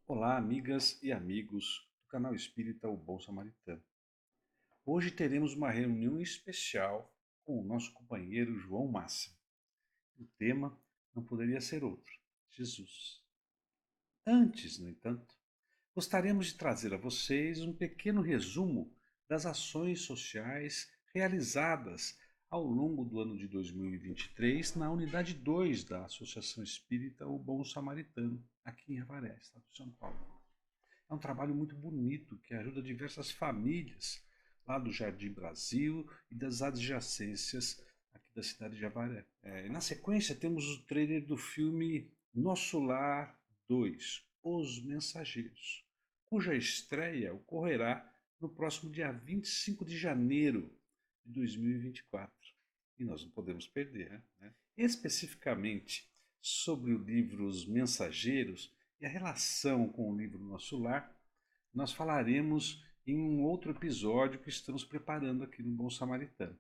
Olá, amigas e amigos do canal Espírita O Bom Samaritano. Hoje teremos uma reunião especial com o nosso companheiro João Máximo. O tema não poderia ser outro: Jesus. Antes, no entanto, gostaríamos de trazer a vocês um pequeno resumo das ações sociais realizadas ao longo do ano de 2023 na unidade 2 da Associação Espírita O Bom Samaritano, aqui em Avaré, estado de São Paulo. É um trabalho muito bonito que ajuda diversas famílias lá do Jardim Brasil e das adjacências aqui da cidade de Avaré. E na sequência temos o trailer do filme Nosso Lar 2, Os Mensageiros, cuja estreia ocorrerá no próximo dia 25 de janeiro de 2024. E nós não podemos perder, né? Especificamente sobre o livro Os Mensageiros e a relação com o livro Nosso Lar, nós falaremos em um outro episódio que estamos preparando aqui no Bom Samaritano.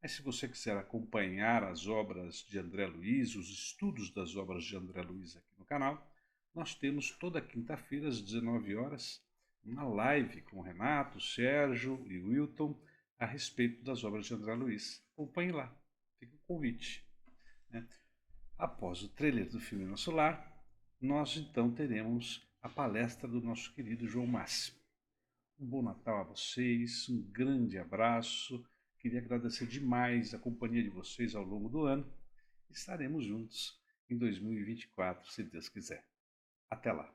Mas se você quiser acompanhar as obras de André Luiz, os estudos das obras de André Luiz aqui no canal, nós temos toda quinta-feira às 19 horas uma live com o Renato, Sérgio e o Wilton a respeito das obras de André Luiz. Acompanhe lá, fica o convite, né? Após o trailer do filme Nosso Lar, nós então teremos a palestra do nosso querido João Máximo. Um bom Natal a vocês, um grande abraço. Queria agradecer demais a companhia de vocês ao longo do ano. Estaremos juntos em 2024, se Deus quiser. Até lá!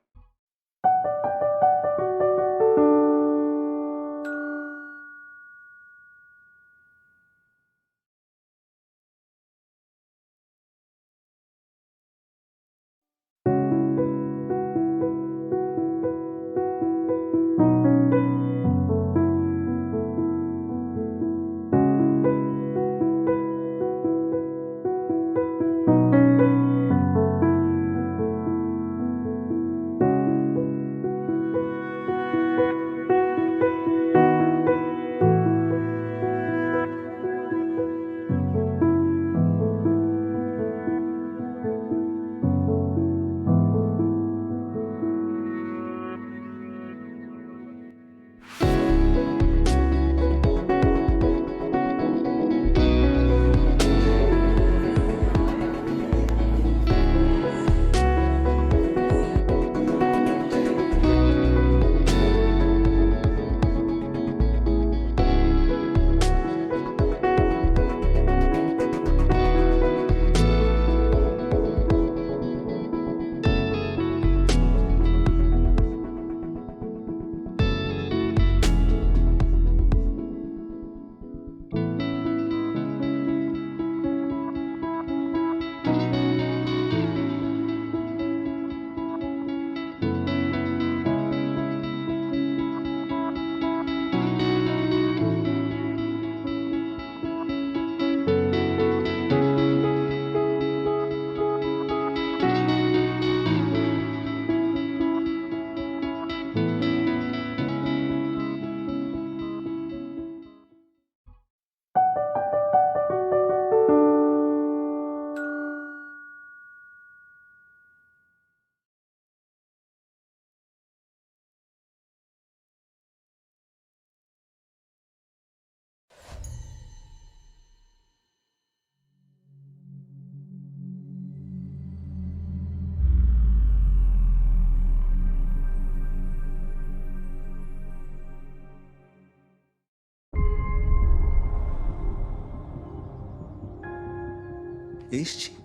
Este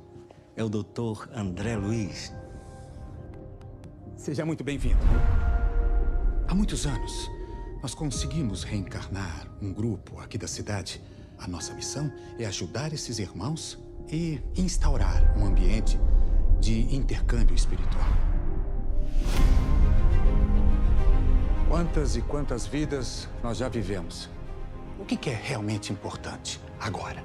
é o Dr. André Luiz. Seja muito bem-vindo. Há muitos anos, nós conseguimos reencarnar um grupo aqui da cidade. A nossa missão é ajudar esses irmãos e instaurar um ambiente de intercâmbio espiritual. Quantas e quantas vidas nós já vivemos? O que é realmente importante agora?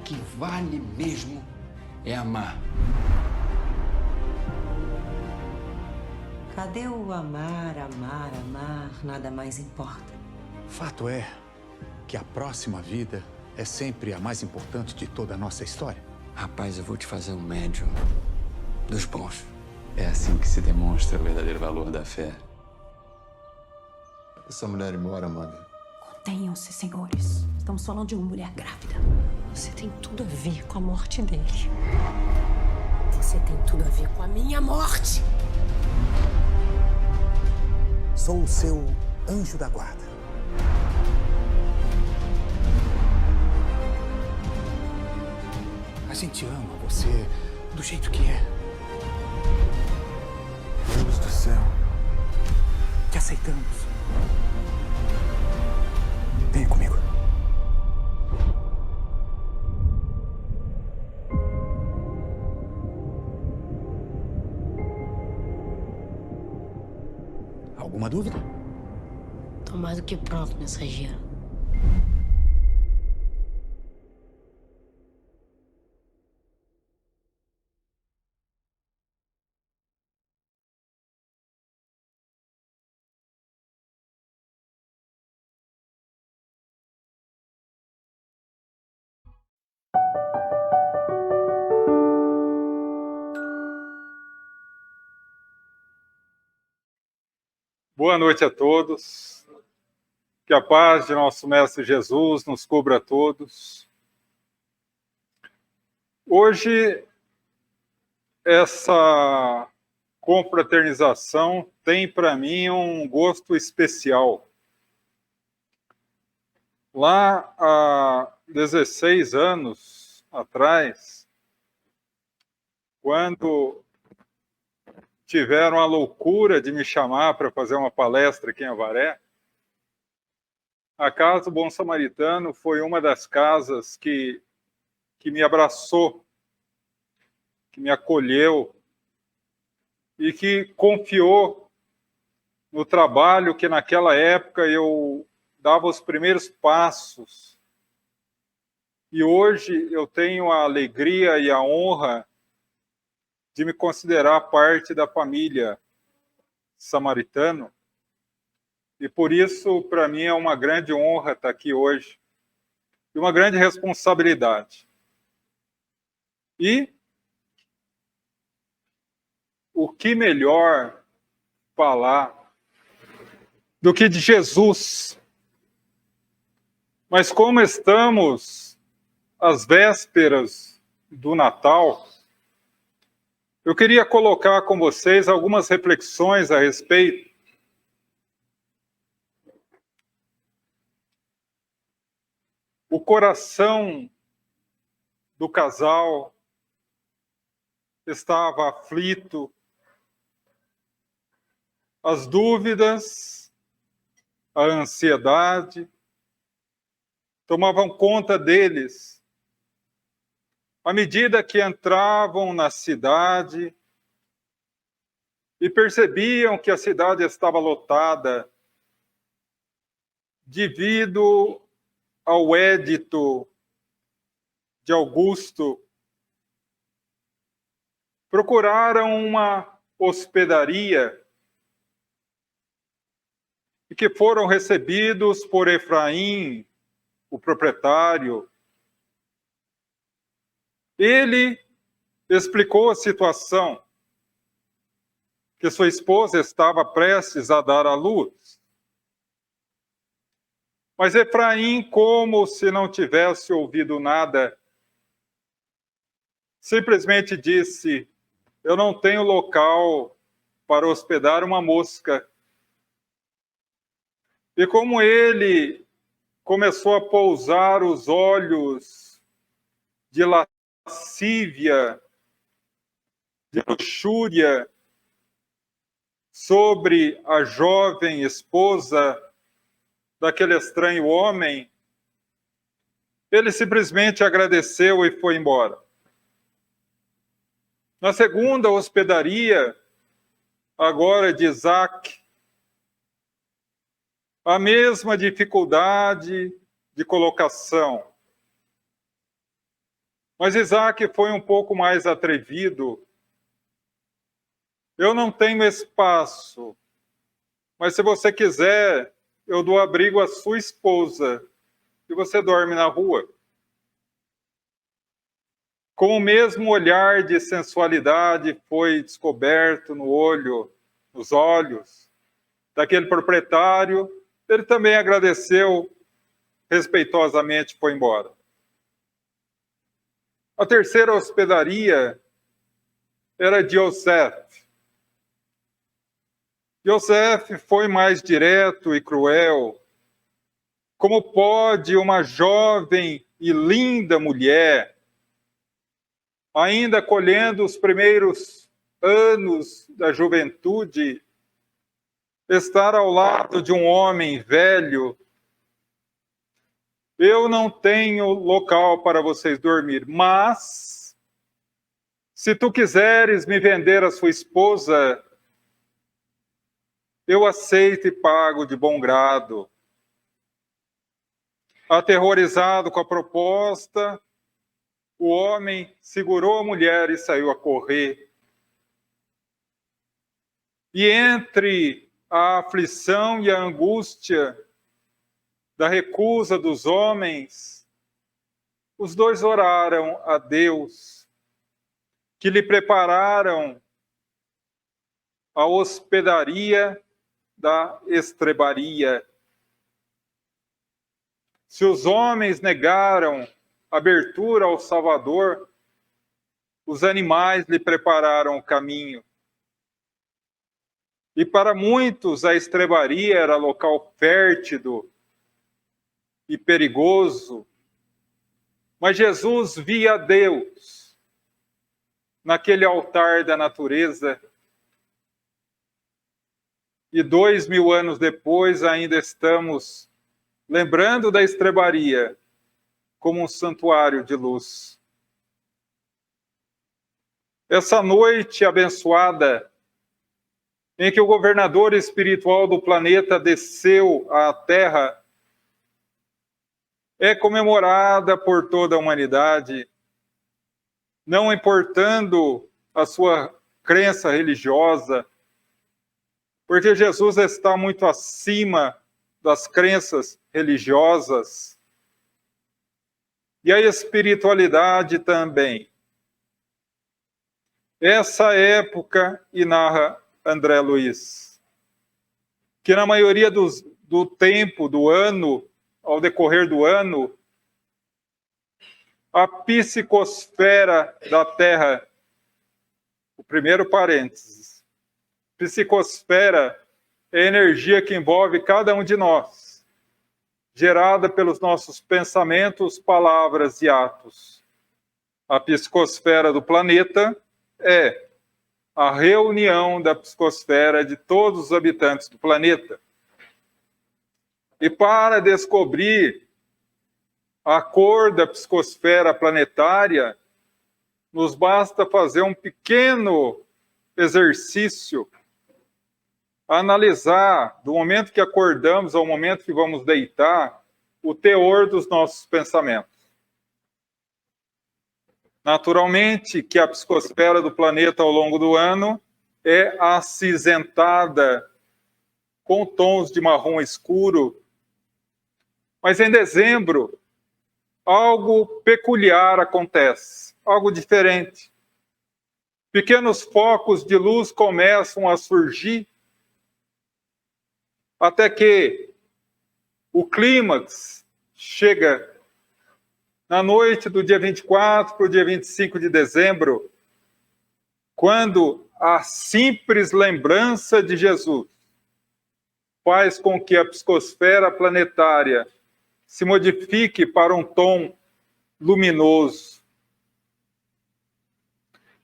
O que vale mesmo é amar. Cadê o amar, amar, amar? Nada mais importa. Fato é que a próxima vida é sempre a mais importante de toda a nossa história? Rapaz, eu vou te fazer um médium dos bons. É assim que se demonstra o verdadeiro valor da fé. Essa mulher ir embora, Amanda. Contenham-se, senhores. Estamos falando de uma mulher grávida. Você tem tudo a ver com a morte dele. Você tem tudo a ver com a minha morte. Sou o seu anjo da guarda. A gente ama você do jeito que é. Deus do céu. Te aceitamos. Venha comigo. Alguma dúvida? Tô mais do que pronto, mensageiro. Boa noite a todos. Que a paz de nosso Mestre Jesus nos cubra a todos. Hoje, essa confraternização tem para mim um gosto especial. Lá há 16 anos atrás, quando tiveram a loucura de me chamar para fazer uma palestra aqui em Avaré, a Casa Bom Samaritano foi uma das casas que me abraçou, que me acolheu e que confiou no trabalho que naquela época eu dava os primeiros passos. E hoje eu tenho a alegria e a honra de me considerar parte da família Samaritano. E por isso, para mim, é uma grande honra estar aqui hoje. E uma grande responsabilidade. E o que melhor falar do que de Jesus? Mas como estamos às vésperas do Natal, eu queria colocar com vocês algumas reflexões a respeito o coração do casal estava aflito, as dúvidas, a ansiedade tomavam conta deles. À medida que entravam na cidade e percebiam que a cidade estava lotada devido ao édito de Augusto, procuraram uma hospedaria e que foram recebidos por Efraim, o proprietário. Ele explicou a situação, que sua esposa estava prestes a dar à luz. Mas Efraim, como se não tivesse ouvido nada, simplesmente disse: eu não tenho local para hospedar uma mosca. E como ele começou a pousar os olhos de lascívia, de luxúria, sobre a jovem esposa daquele estranho homem, ele simplesmente agradeceu e foi embora. Na segunda hospedaria, agora de Isaac, a mesma dificuldade de colocação. Mas Isaac foi um pouco mais atrevido. Eu não tenho espaço, mas se você quiser, eu dou abrigo à sua esposa e você dorme na rua. com o mesmo olhar de sensualidade foi descoberto nos olhos daquele proprietário, ele também agradeceu respeitosamente e foi embora. A terceira hospedaria era de Yosef. Yosef foi mais direto e cruel. Como pode uma jovem e linda mulher, ainda colhendo os primeiros anos da juventude, estar ao lado de um homem velho? Eu não tenho local para vocês dormir, mas se tu quiseres me vender a sua esposa, eu aceito e pago de bom grado. Aterrorizado com a proposta, o homem segurou a mulher e saiu a correr. E entre a aflição e a angústia da recusa dos homens, os dois oraram a Deus, que lhe prepararam a hospedaria da estrebaria. Se os homens negaram abertura ao Salvador, os animais lhe prepararam o caminho. E para muitos a estrebaria era local fértil e perigoso, mas Jesus via Deus naquele altar da natureza. E 2000 anos depois ainda estamos lembrando da estrebaria como um santuário de luz. Essa noite abençoada, em que o governador espiritual do planeta desceu à Terra, é comemorada por toda a humanidade, não importando a sua crença religiosa, porque Jesus está muito acima das crenças religiosas, e a espiritualidade também. Essa época, e narra André Luiz, que na maioria do tempo, do ano, ao decorrer do ano, a psicosfera da Terra, o primeiro parênteses, psicosfera é a energia que envolve cada um de nós, gerada pelos nossos pensamentos, palavras e atos. A psicosfera do planeta é a reunião da psicosfera de todos os habitantes do planeta. E para descobrir a cor da psicosfera planetária, nos basta fazer um pequeno exercício, analisar, do momento que acordamos ao momento que vamos deitar, o teor dos nossos pensamentos. Naturalmente que a psicosfera do planeta ao longo do ano é acinzentada com tons de marrom escuro, mas em dezembro algo peculiar acontece, algo diferente. Pequenos focos de luz começam a surgir, até que o clímax chega na noite do dia 24 para o dia 25 de dezembro, quando a simples lembrança de Jesus faz com que a psicosfera planetária se modifique para um tom luminoso.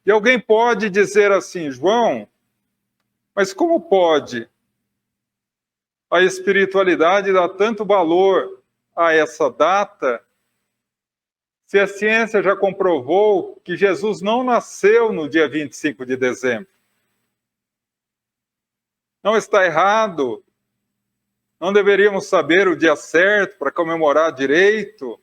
E alguém pode dizer assim, João, mas como pode a espiritualidade dar tanto valor a essa data, se a ciência já comprovou que Jesus não nasceu no dia 25 de dezembro? Não está errado? Não deveríamos saber o dia certo para comemorar direito?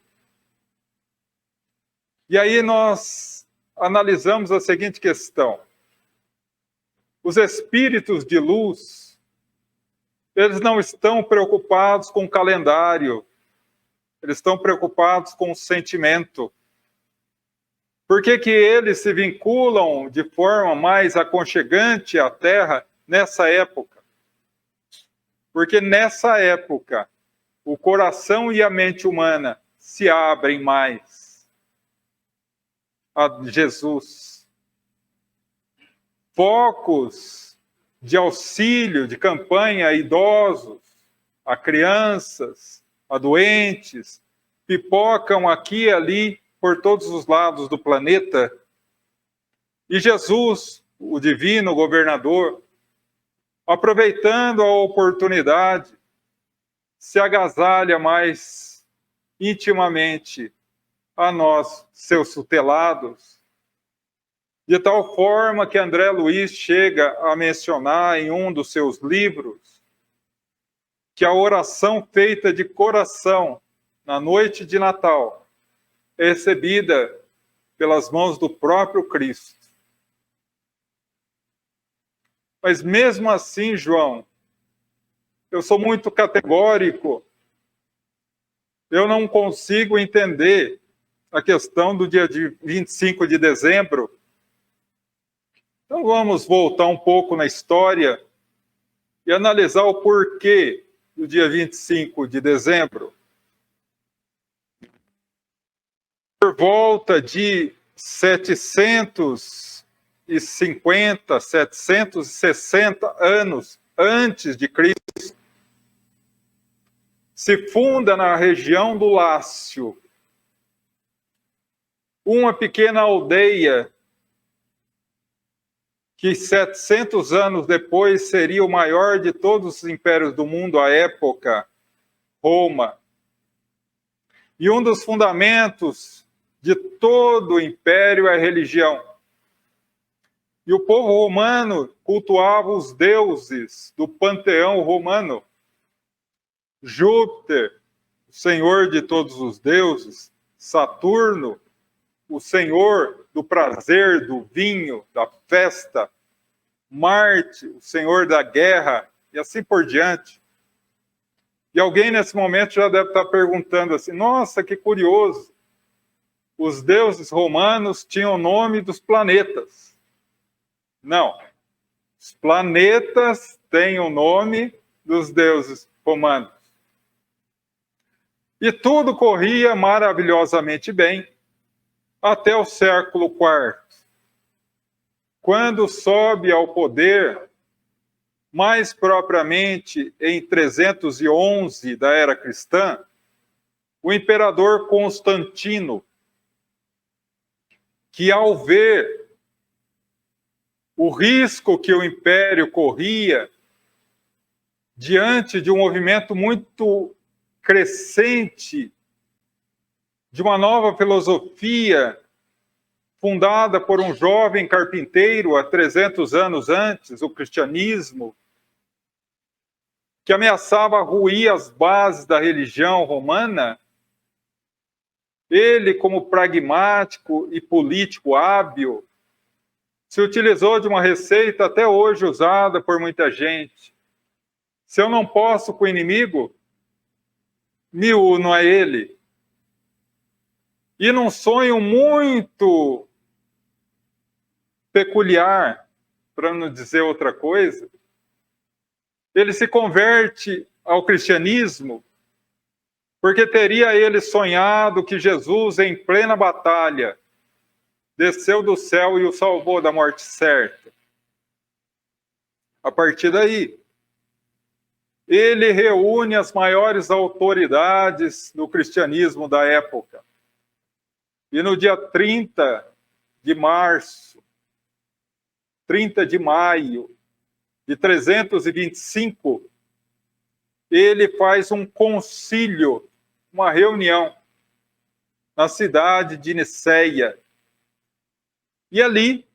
E aí nós analisamos a seguinte questão. Os espíritos de luz, eles não estão preocupados com o calendário, eles estão preocupados com o sentimento. Por que eles se vinculam de forma mais aconchegante à terra nessa época? Porque nessa época, o coração e a mente humana se abrem mais a Jesus. Focos de auxílio, de campanha a idosos, a crianças, a doentes, pipocam aqui e ali por todos os lados do planeta. E Jesus, o divino governador, aproveitando a oportunidade, se agasalha mais intimamente a nós, seus tutelados, de tal forma que André Luiz chega a mencionar em um dos seus livros que a oração feita de coração na noite de Natal é recebida pelas mãos do próprio Cristo. Mas mesmo assim, João, eu sou muito categórico. Eu não consigo entender a questão do dia 25 de dezembro. Então vamos voltar um pouco na história e analisar o porquê do dia 25 de dezembro. Por volta de 750, 760 anos antes de Cristo, se funda na região do Lácio uma pequena aldeia que 700 anos depois seria o maior de todos os impérios do mundo à época, Roma. E um dos fundamentos de todo o império é a religião. E o povo romano cultuava os deuses do panteão romano. Júpiter, o senhor de todos os deuses, Saturno, o senhor do prazer, do vinho, da festa, Marte, o senhor da guerra, e assim por diante. E alguém nesse momento já deve estar perguntando assim, nossa, que curioso, os deuses romanos tinham o nome dos planetas. Não, os planetas têm o nome dos deuses romanos. E tudo corria maravilhosamente bem até o século IV, quando sobe ao poder, mais propriamente em 311 da era cristã, o imperador Constantino, que ao ver o risco que o império corria diante de um movimento muito crescente de uma nova filosofia fundada por um jovem carpinteiro há 300 anos antes, o cristianismo, que ameaçava ruir as bases da religião romana, ele, como pragmático e político hábil, se utilizou de uma receita até hoje usada por muita gente. Se eu não posso com o inimigo, me uno a ele. E num sonho muito peculiar, para não dizer outra coisa, ele se converte ao cristianismo porque teria ele sonhado que Jesus, em plena batalha, desceu do céu e o salvou da morte certa. A partir daí, ele reúne as maiores autoridades do cristianismo da época. E no dia 30 de março, 30 de maio de 325, ele faz um concílio, uma reunião na cidade de Niceia. E ali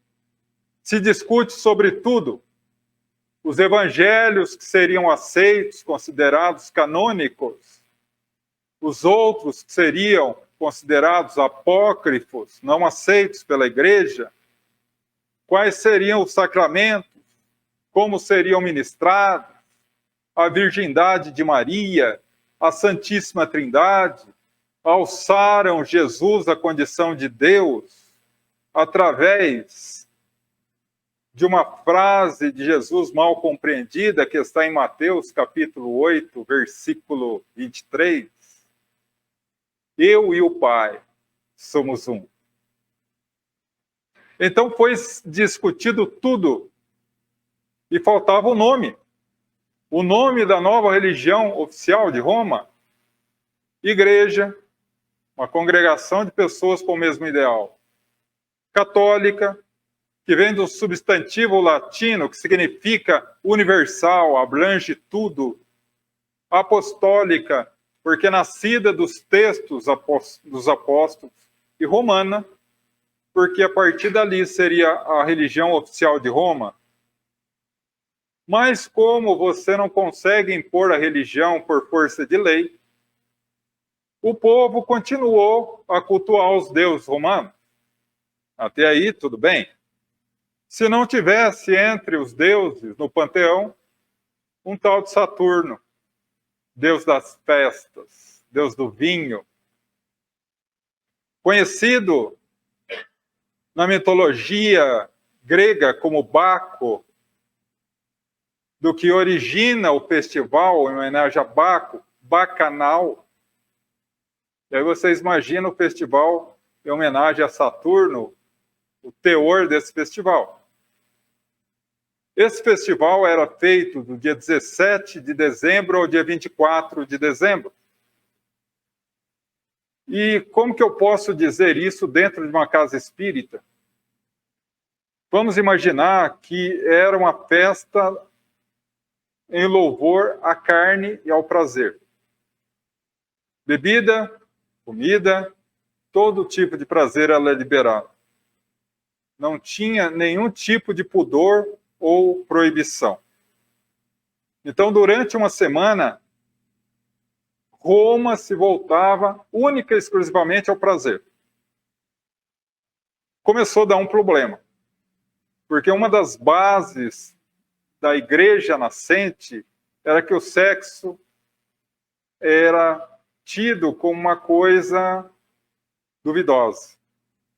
se discute sobre tudo. Os evangelhos que seriam aceitos, considerados canônicos, os outros que seriam considerados apócrifos, não aceitos pela igreja, quais seriam os sacramentos, como seriam ministrados, a virgindade de Maria, a Santíssima Trindade, alçaram Jesus à condição de Deus, através de uma frase de Jesus mal compreendida, que está em Mateus, capítulo 8, versículo 23. Eu e o Pai somos um. Então foi discutido tudo e faltava o nome. O nome da nova religião oficial de Roma: Igreja, uma congregação de pessoas com o mesmo ideal. Católica, que vem do substantivo latino, que significa universal, abrange tudo. Apostólica, porque nascida dos textos dos apóstolos. E romana, porque a partir dali seria a religião oficial de Roma. Mas como você não consegue impor a religião por força de lei, o povo continuou a cultuar os deuses romanos. Até aí, tudo bem. Se não tivesse entre os deuses no panteão um tal de Saturno, deus das festas, deus do vinho, conhecido na mitologia grega como Baco, do que origina o festival em homenagem a Baco, Bacanal. E aí vocês imaginam o festival em homenagem a Saturno, o teor desse festival. Esse festival era feito do dia 17 de dezembro ao dia 24 de dezembro. E como que eu posso dizer isso dentro de uma casa espírita? Vamos imaginar que era uma festa em louvor à carne e ao prazer. Bebida, comida, todo tipo de prazer era liberado. Não tinha nenhum tipo de pudor ou proibição. Então, durante uma semana, Roma se voltava única e exclusivamente ao prazer. Começou a dar um problema, porque uma das bases da igreja nascente era que o sexo era tido como uma coisa duvidosa,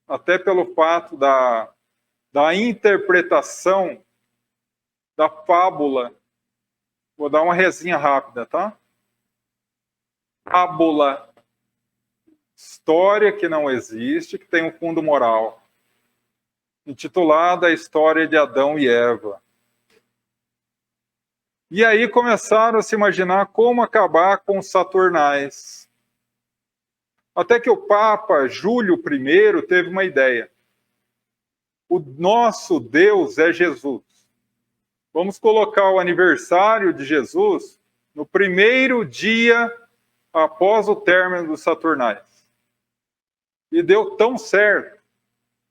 até pelo fato da interpretação da fábula. Vou dar uma resinha rápida, tá? Fábula, história que não existe, que tem um fundo moral, intitulada A História de Adão e Eva. E aí começaram a se imaginar como acabar com os saturnais. Até que o Papa Júlio I teve uma ideia. O nosso Deus é Jesus. Vamos colocar o aniversário de Jesus no primeiro dia após o término dos saturnais. E deu tão certo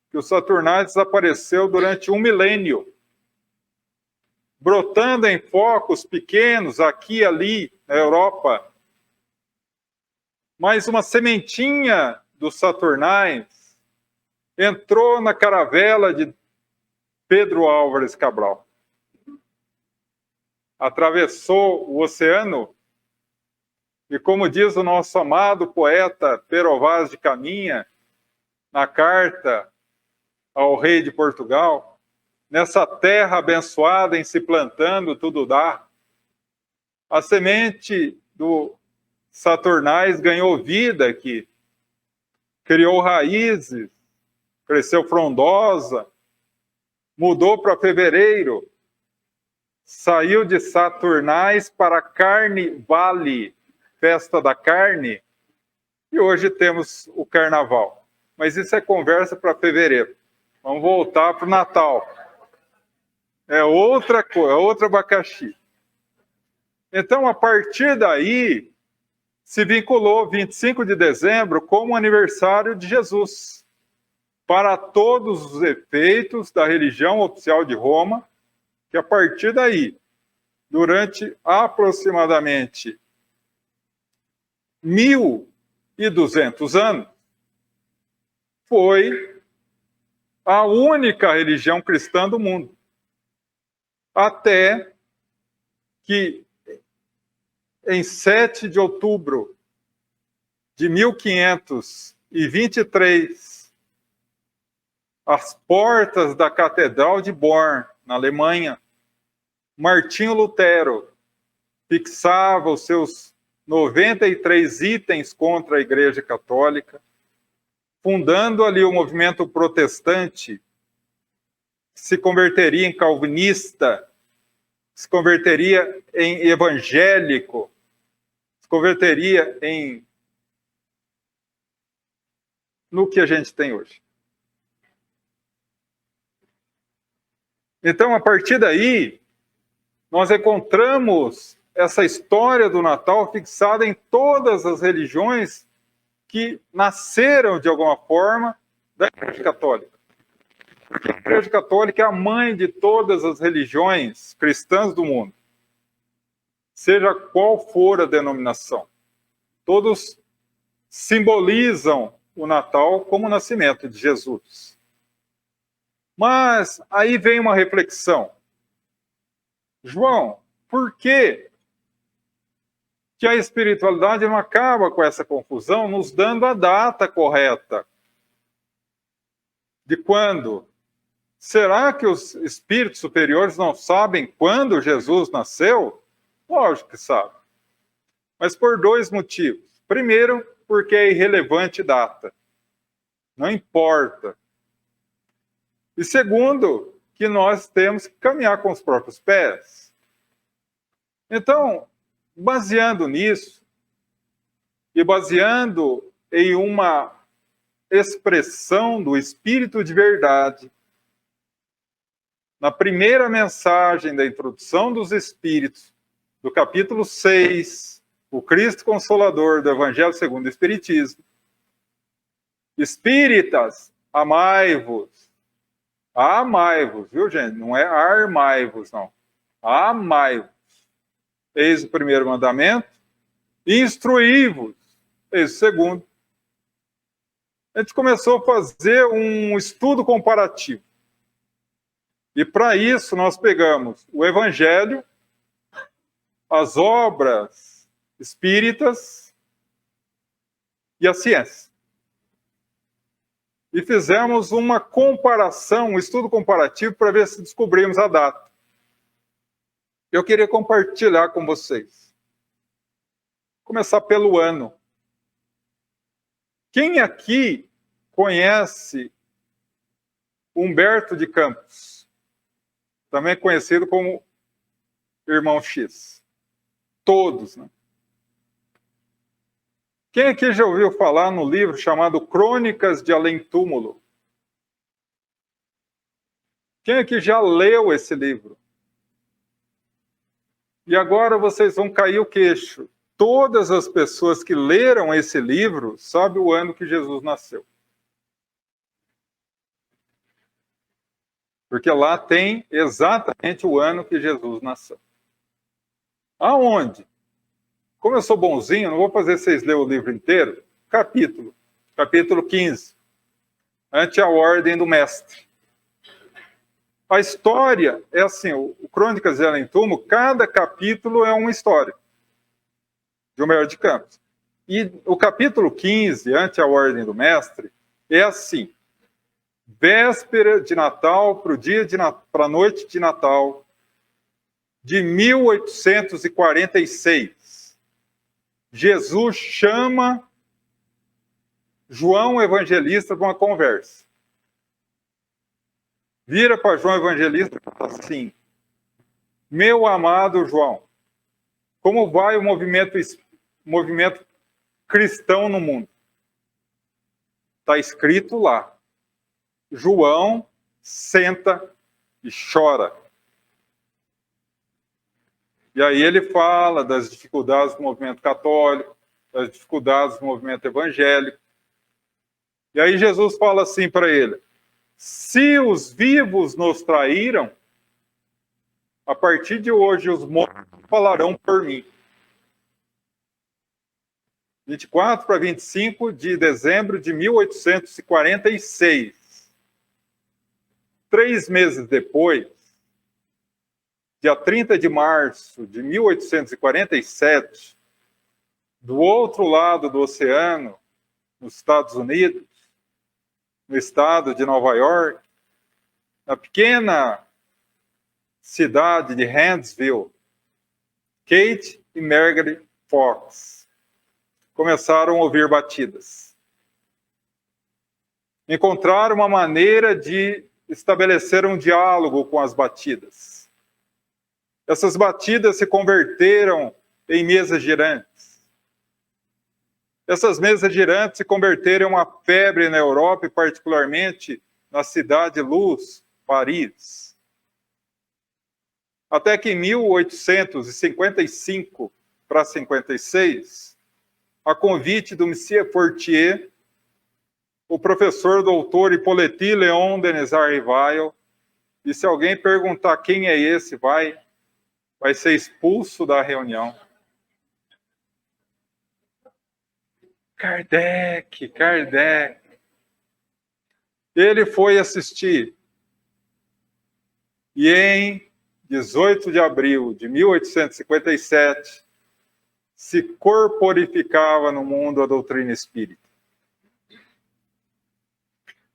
que o saturnais desapareceu durante 1 milênio, brotando em focos pequenos aqui e ali na Europa. Mas uma sementinha dos saturnais entrou na caravela de Pedro Álvares Cabral. Atravessou o oceano e, como diz o nosso amado poeta Pero Vaz de Caminha, na carta ao rei de Portugal, nessa terra abençoada em se plantando tudo dá, a semente do saturnais ganhou vida aqui, criou raízes, cresceu frondosa, mudou para fevereiro, saiu de saturnais para Carne Vale, festa da carne, e hoje temos o carnaval. Mas isso é conversa para fevereiro. Vamos voltar para o Natal. É outra coisa, é outro abacaxi. Então, a partir daí, se vinculou 25 de dezembro como aniversário de Jesus, para todos os efeitos da religião oficial de Roma, que a partir daí, durante aproximadamente 1.200 anos, foi a única religião cristã do mundo. Até que, em 7 de outubro de 1523, às portas da Catedral de Bonn, na Alemanha, Martinho Lutero fixava os seus 93 itens contra a Igreja Católica, fundando ali o movimento protestante, que se converteria em calvinista, se converteria em evangélico, se converteria no que a gente tem hoje. Então, a partir daí, nós encontramos essa história do Natal fixada em todas as religiões que nasceram, de alguma forma, da Igreja Católica. Porque a Igreja Católica é a mãe de todas as religiões cristãs do mundo, seja qual for a denominação. Todos simbolizam o Natal como o nascimento de Jesus. Mas aí vem uma reflexão. João, por que a espiritualidade não acaba com essa confusão, nos dando a data correta? De quando? Será que os espíritos superiores não sabem quando Jesus nasceu? Lógico que sabem. Mas por dois motivos. Primeiro, porque é irrelevante data. Não importa. E segundo, que nós temos que caminhar com os próprios pés. Então, baseando nisso, e baseando em uma expressão do Espírito de Verdade, na primeira mensagem da introdução dos Espíritos, do capítulo 6, o Cristo Consolador do Evangelho segundo o Espiritismo, Espíritas, amai-vos, viu, gente? Não é armai-vos, não. Amai-vos. Eis o primeiro mandamento. Instruí-vos. Eis o segundo. A gente começou a fazer um estudo comparativo. E para isso nós pegamos o Evangelho, as obras espíritas e a ciência. E fizemos uma comparação, um estudo comparativo para ver se descobrimos a data. Eu queria compartilhar com vocês. Começar pelo ano. Quem aqui conhece Humberto de Campos? Também conhecido como Irmão X. Todos, né? Quem aqui já ouviu falar no livro chamado Crônicas de Além Túmulo? Quem aqui já leu esse livro? E agora vocês vão cair o queixo. Todas as pessoas que leram esse livro sabem o ano que Jesus nasceu. Porque lá tem exatamente o ano que Jesus nasceu. Aonde? Como eu sou bonzinho, não vou fazer vocês lerem o livro inteiro. Capítulo 15. Ante a ordem do mestre. A história é assim, o Crônicas de Além Túmulo, cada capítulo é uma história de Humberto de Campos. E o capítulo 15, Ante a ordem do mestre, é assim: véspera de Natal para a noite de Natal de 1846. Jesus chama João Evangelista para uma conversa. Vira para João Evangelista e fala assim: meu amado João, como vai o movimento cristão no mundo? Está escrito lá. João senta e chora. E aí ele fala das dificuldades do movimento católico, das dificuldades do movimento evangélico. E aí Jesus fala assim para ele: se os vivos nos traíram, a partir de hoje os mortos falarão por mim. 24 para 25 de dezembro de 1846. 3 meses depois, dia 30 de março de 1847, do outro lado do oceano, nos Estados Unidos, no estado de Nova York, na pequena cidade de Huntsville, Kate e Margaret Fox começaram a ouvir batidas. Encontraram uma maneira de estabelecer um diálogo com as batidas. Essas batidas se converteram em mesas girantes. Essas mesas girantes se converteram em uma febre na Europa e particularmente na cidade Luz, Paris. Até que em 1855 para 56, a convite do Monsieur Fortier, o professor doutor Hippolyte Léon Denisard Rivail, e se alguém perguntar quem é esse, vai ser expulso da reunião. Kardec. Ele foi assistir. E em 18 de abril de 1857, se corporificava no mundo a doutrina espírita.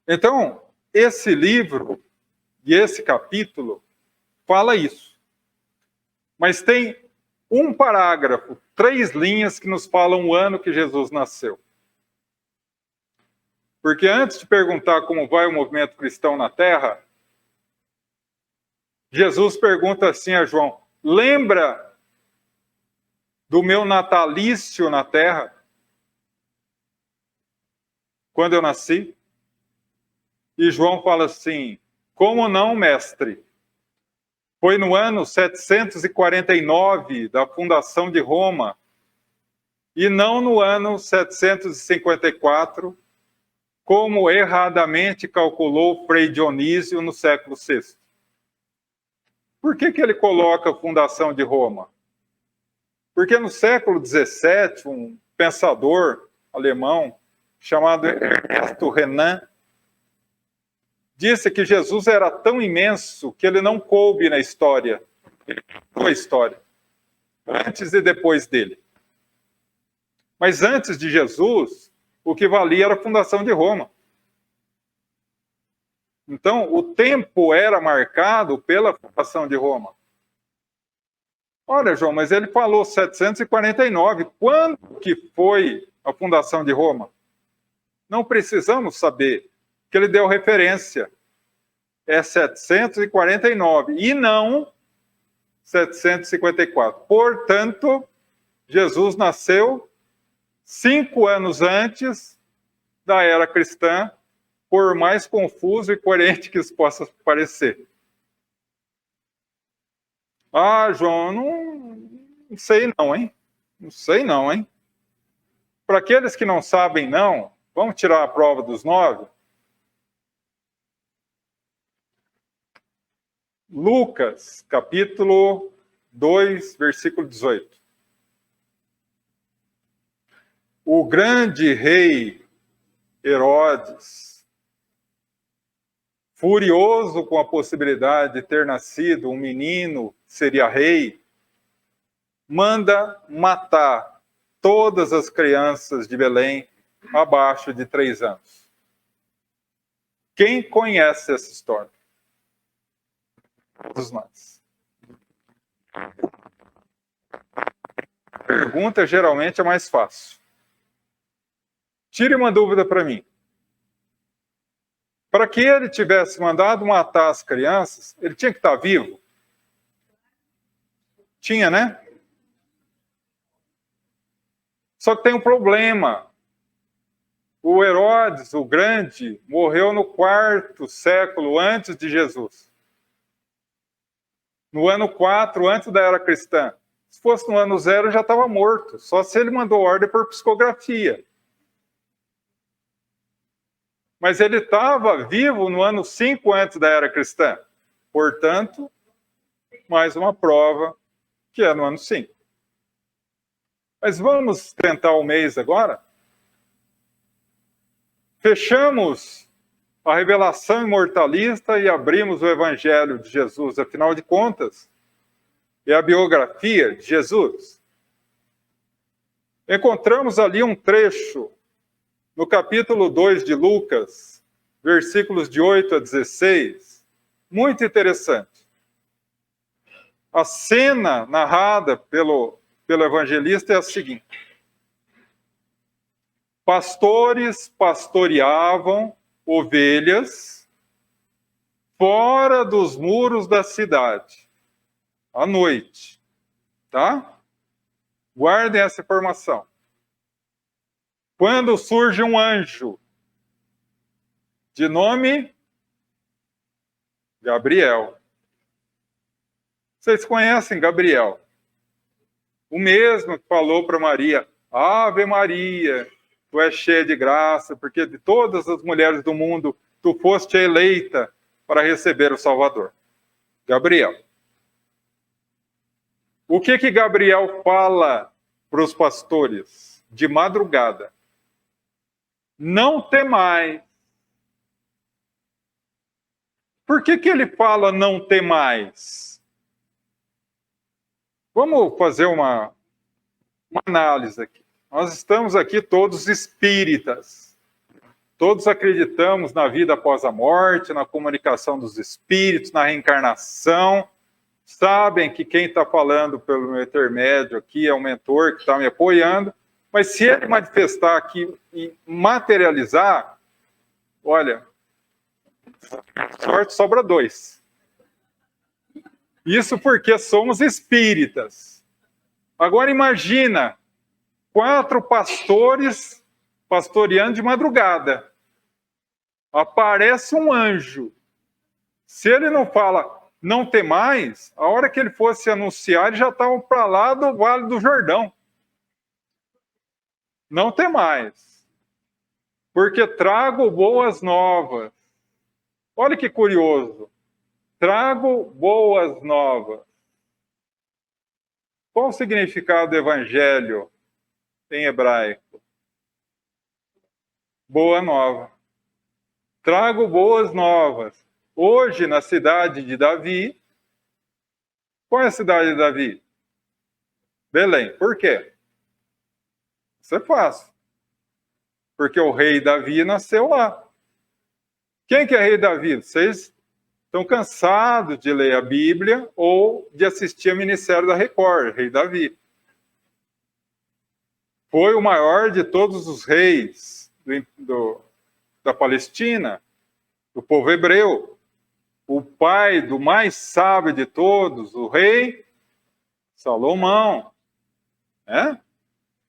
Então, esse livro e esse capítulo fala isso. Mas tem um parágrafo, 3 linhas que nos falam o ano que Jesus nasceu. Porque antes de perguntar como vai o movimento cristão na Terra, Jesus pergunta assim a João: lembra do meu natalício na Terra? Quando eu nasci? E João fala assim: como não, mestre? Foi no ano 749 da fundação de Roma, e não no ano 754, como erradamente calculou Frei Dionísio no século VI. Por que ele coloca a fundação de Roma? Porque no século XVII, um pensador alemão chamado Ernesto Renan disse que Jesus era tão imenso que ele não coube na história. Ele contou a história, antes e depois dele. Mas antes de Jesus, o que valia era a fundação de Roma. Então, o tempo era marcado pela fundação de Roma. Olha, João, mas ele falou 749. Quando que foi a fundação de Roma? Não precisamos saber, que ele deu referência. É 749 e não 754. Portanto, Jesus nasceu 5 anos antes da era cristã, por mais confuso e coerente que isso possa parecer. Ah, João, não sei não, hein? Não sei não, hein? Para aqueles que não sabem não, vamos tirar a prova dos 9? Lucas, capítulo 2, versículo 18. O grande rei Herodes, furioso com a possibilidade de ter nascido um menino que seria rei, manda matar todas as crianças de Belém abaixo de 3 anos. Quem conhece essa história? Todos nós. A pergunta geralmente é mais fácil. Tire uma dúvida para mim. Para que ele tivesse mandado matar as crianças, ele tinha que estar vivo? Tinha, né? Só que tem um problema. O Herodes, o Grande, morreu no 4º século antes de Jesus. No ano 4, antes da era cristã. Se fosse no ano 0, já estava morto. Só se ele mandou ordem por psicografia. Mas ele estava vivo no ano 5 antes da era cristã. Portanto, mais uma prova que é no ano 5. Mas vamos tentar o mês agora? Fechamos a revelação imortalista e abrimos o Evangelho de Jesus. Afinal de contas, é a biografia de Jesus. Encontramos ali um trecho no capítulo 2 de Lucas, versículos de 8 a 16, muito interessante. A cena narrada pelo evangelista é a seguinte: pastores pastoreavam ovelhas fora dos muros da cidade, à noite, tá? Guardem essa informação. Quando surge um anjo, de nome Gabriel. Vocês conhecem Gabriel? O mesmo que falou para Maria: Ave Maria, tu és cheia de graça, porque de todas as mulheres do mundo, tu foste eleita para receber o Salvador. Gabriel. O que Gabriel fala para os pastores de madrugada? Não temais. Por que ele fala não temais? Vamos fazer uma análise aqui. Nós estamos aqui todos espíritas. Todos acreditamos na vida após a morte, na comunicação dos espíritos, na reencarnação. Sabem que quem está falando pelo meu intermédio aqui é o mentor que está me apoiando. Mas se ele manifestar aqui e materializar, olha, sorte sobra 2. Isso porque somos espíritas. Agora imagina 4 pastores pastoreando de madrugada. Aparece um anjo. Se ele não fala não temais, a hora que ele fosse anunciar, ele já estava para lá do Vale do Jordão. Não temais, porque trago boas novas. Olha que curioso. Trago boas novas. Qual o significado do evangelho em hebraico? Boa nova. Trago boas novas. Hoje, na cidade de Davi, qual é a cidade de Davi? Belém. Por quê? Isso é fácil. Porque o rei Davi nasceu lá. Quem que é rei Davi? Vocês estão cansados de ler a Bíblia ou de assistir ao Ministério da Record, rei Davi. Foi o maior de todos os reis da Palestina, do povo hebreu. O pai do mais sábio de todos, o rei Salomão.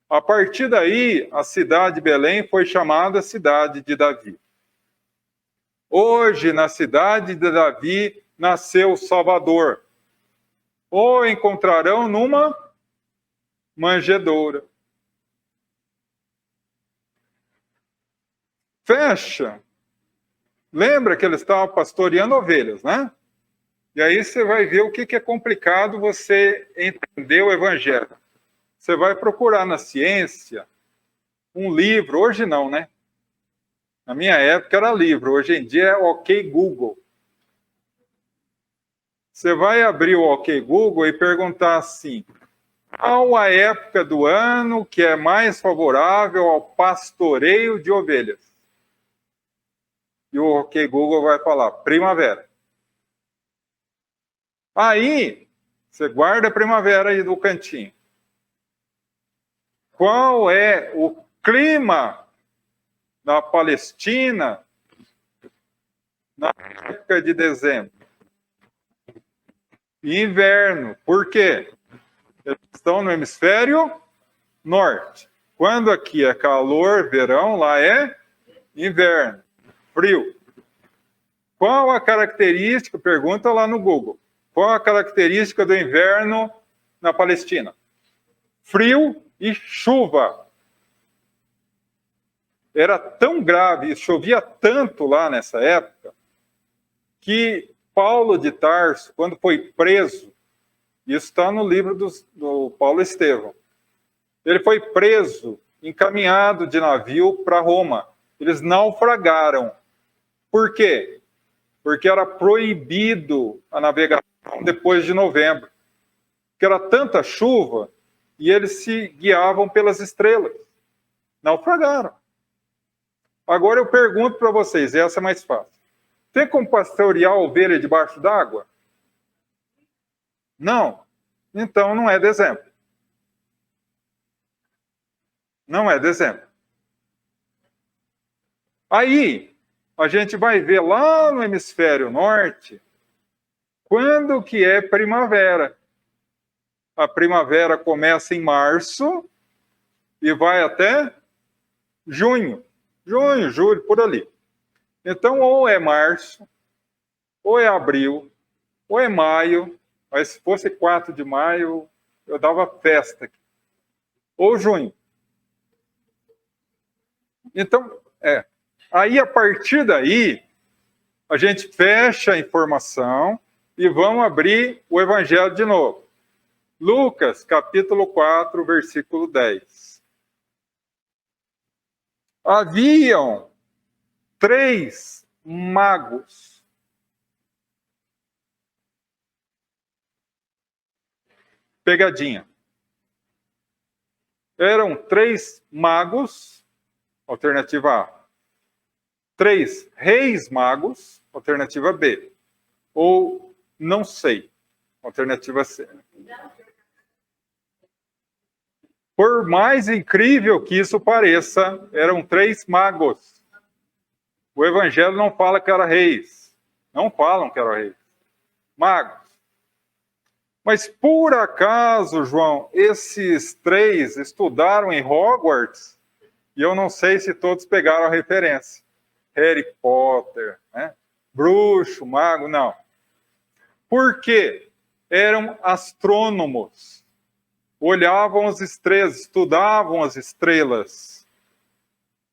A partir daí, a cidade de Belém foi chamada cidade de Davi. Hoje, na cidade de Davi, nasceu o Salvador. O encontrarão numa manjedoura. Fecha. Lembra que ele estava pastoreando ovelhas, né? E aí você vai ver o que é complicado você entender o evangelho. Você vai procurar na ciência um livro, hoje não, né? Na minha época era livro, hoje em dia é OK Google. Você vai abrir o OK Google e perguntar assim: qual a época do ano que é mais favorável ao pastoreio de ovelhas? E o OK Google vai falar primavera. Aí, você guarda a primavera aí do cantinho. Qual é o clima na Palestina na época de dezembro? Inverno. Por quê? Eles estão no hemisfério norte. Quando aqui é calor, verão, lá é inverno, frio. Qual a característica? Pergunta lá no Google. Qual a característica do inverno na Palestina? Frio e chuva. Era tão grave, chovia tanto lá nessa época, que Paulo de Tarso, quando foi preso, isso está no livro do Paulo Estevão, ele foi preso, encaminhado de navio para Roma. Eles naufragaram. Por quê? Porque era proibido a navegação depois de novembro. Porque era tanta chuva e eles se guiavam pelas estrelas. Naufragaram. Agora eu pergunto para vocês, essa é mais fácil. Tem como pastorear a ovelha debaixo d'água? Não. Então não é dezembro. Não é dezembro. Aí, a gente vai ver lá no hemisfério norte, quando que é primavera. A primavera começa em março e vai até junho. Junho, julho, por ali. Então, ou é março, ou é abril, ou é maio, mas se fosse 4 de maio, eu dava festa aqui. Ou junho. Então, aí, a partir daí, a gente fecha a informação e vamos abrir o Evangelho de novo. Lucas, capítulo 4, versículo 10. Haviam 3 magos. Pegadinha. Eram 3 magos, alternativa A. 3 reis magos, alternativa B. Ou não sei, alternativa C. Por mais incrível que isso pareça, eram 3 magos. O Evangelho não fala que eram reis. Não falam que eram reis. Magos. Mas por acaso, João, esses 3 estudaram em Hogwarts? E eu não sei se todos pegaram a referência. Harry Potter, né? Bruxo, mago, não. Por quê? Eram astrônomos. Olhavam as estrelas, estudavam as estrelas.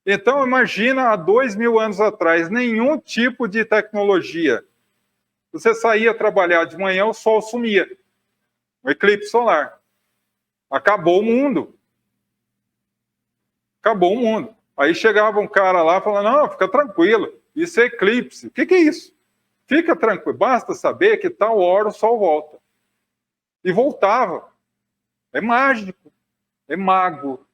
Então, imagina, há 2000 anos atrás, nenhum tipo de tecnologia. Você saía trabalhar de manhã, o sol sumia. Um eclipse solar. Acabou o mundo. Acabou o mundo. Aí chegava um cara lá falando, não, fica tranquilo, isso é eclipse. O que é isso? Fica tranquilo, basta saber que tal hora o sol volta. E voltava. É mágico, é mago.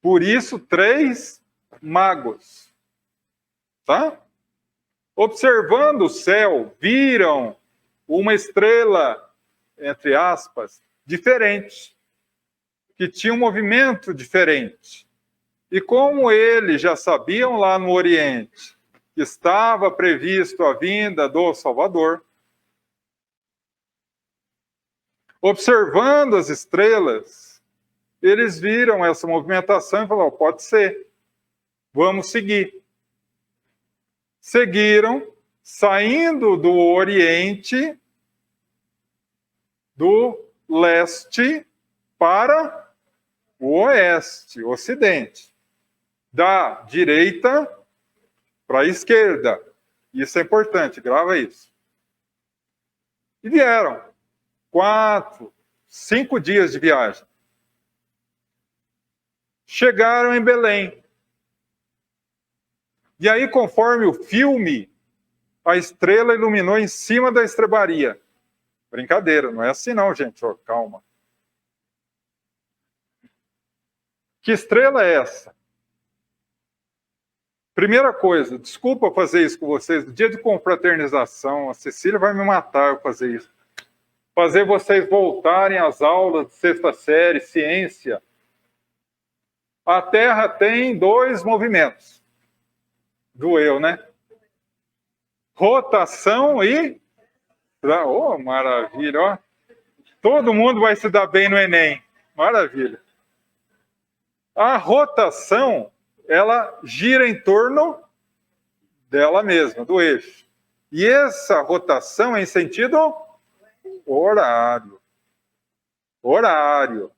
Por isso, 3 magos. Tá? Observando o céu, viram uma estrela, entre aspas, diferente, que tinha um movimento diferente. E como eles já sabiam lá no Oriente que estava previsto a vinda do Salvador, observando as estrelas, eles viram essa movimentação e falaram, pode ser, vamos seguir. Seguiram, saindo do Oriente, do leste para o oeste, ocidente. Da direita para a esquerda. Isso é importante, grava isso. E vieram 4, 5 dias de viagem. Chegaram em Belém. E aí, conforme o filme, a estrela iluminou em cima da estrebaria. Brincadeira, não é assim não, gente. Oh, calma. Que estrela é essa? Primeira coisa, desculpa fazer isso com vocês, no dia de confraternização, a Cecília vai me matar eu fazer isso. Fazer vocês voltarem às aulas de 6ª série, ciência. A Terra tem 2 movimentos. Doeu, né? Rotação e... Oh, maravilha, ó. Todo mundo vai se dar bem no Enem. Maravilha. A rotação, ela gira em torno dela mesma, do eixo. E essa rotação é em sentido horário. Horário,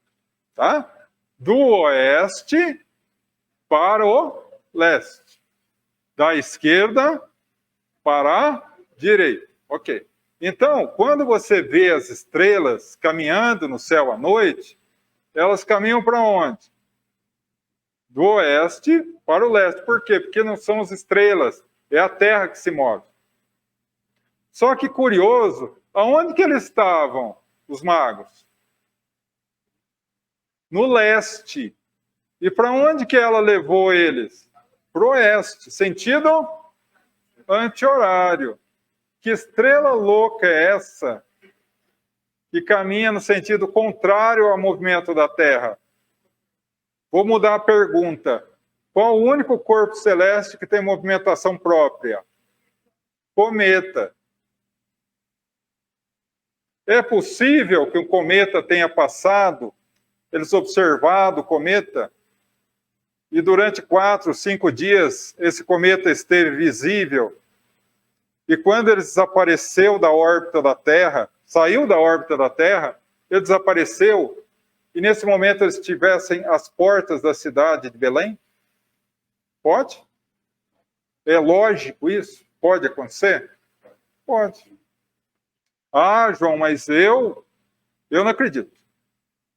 tá? Do oeste para o leste. Da esquerda para a direita. Ok. Então, quando você vê as estrelas caminhando no céu à noite, elas caminham para onde? Do oeste para o leste. Por quê? Porque não são as estrelas, é a Terra que se move. Só que curioso, aonde que eles estavam, os magos? No leste. E para onde que ela levou eles? Para o oeste, sentido anti-horário. Que estrela louca é essa que caminha no sentido contrário ao movimento da Terra? Vou mudar a pergunta. Qual o único corpo celeste que tem movimentação própria? Cometa. É possível que um cometa tenha passado, eles observado o cometa, e durante 4, 5 dias esse cometa esteve visível, e quando ele desapareceu da órbita da Terra, saiu da órbita da Terra, ele desapareceu, e nesse momento eles estivessem às portas da cidade de Belém? Pode? É lógico isso? Pode acontecer? Pode. Ah, João, mas eu não acredito.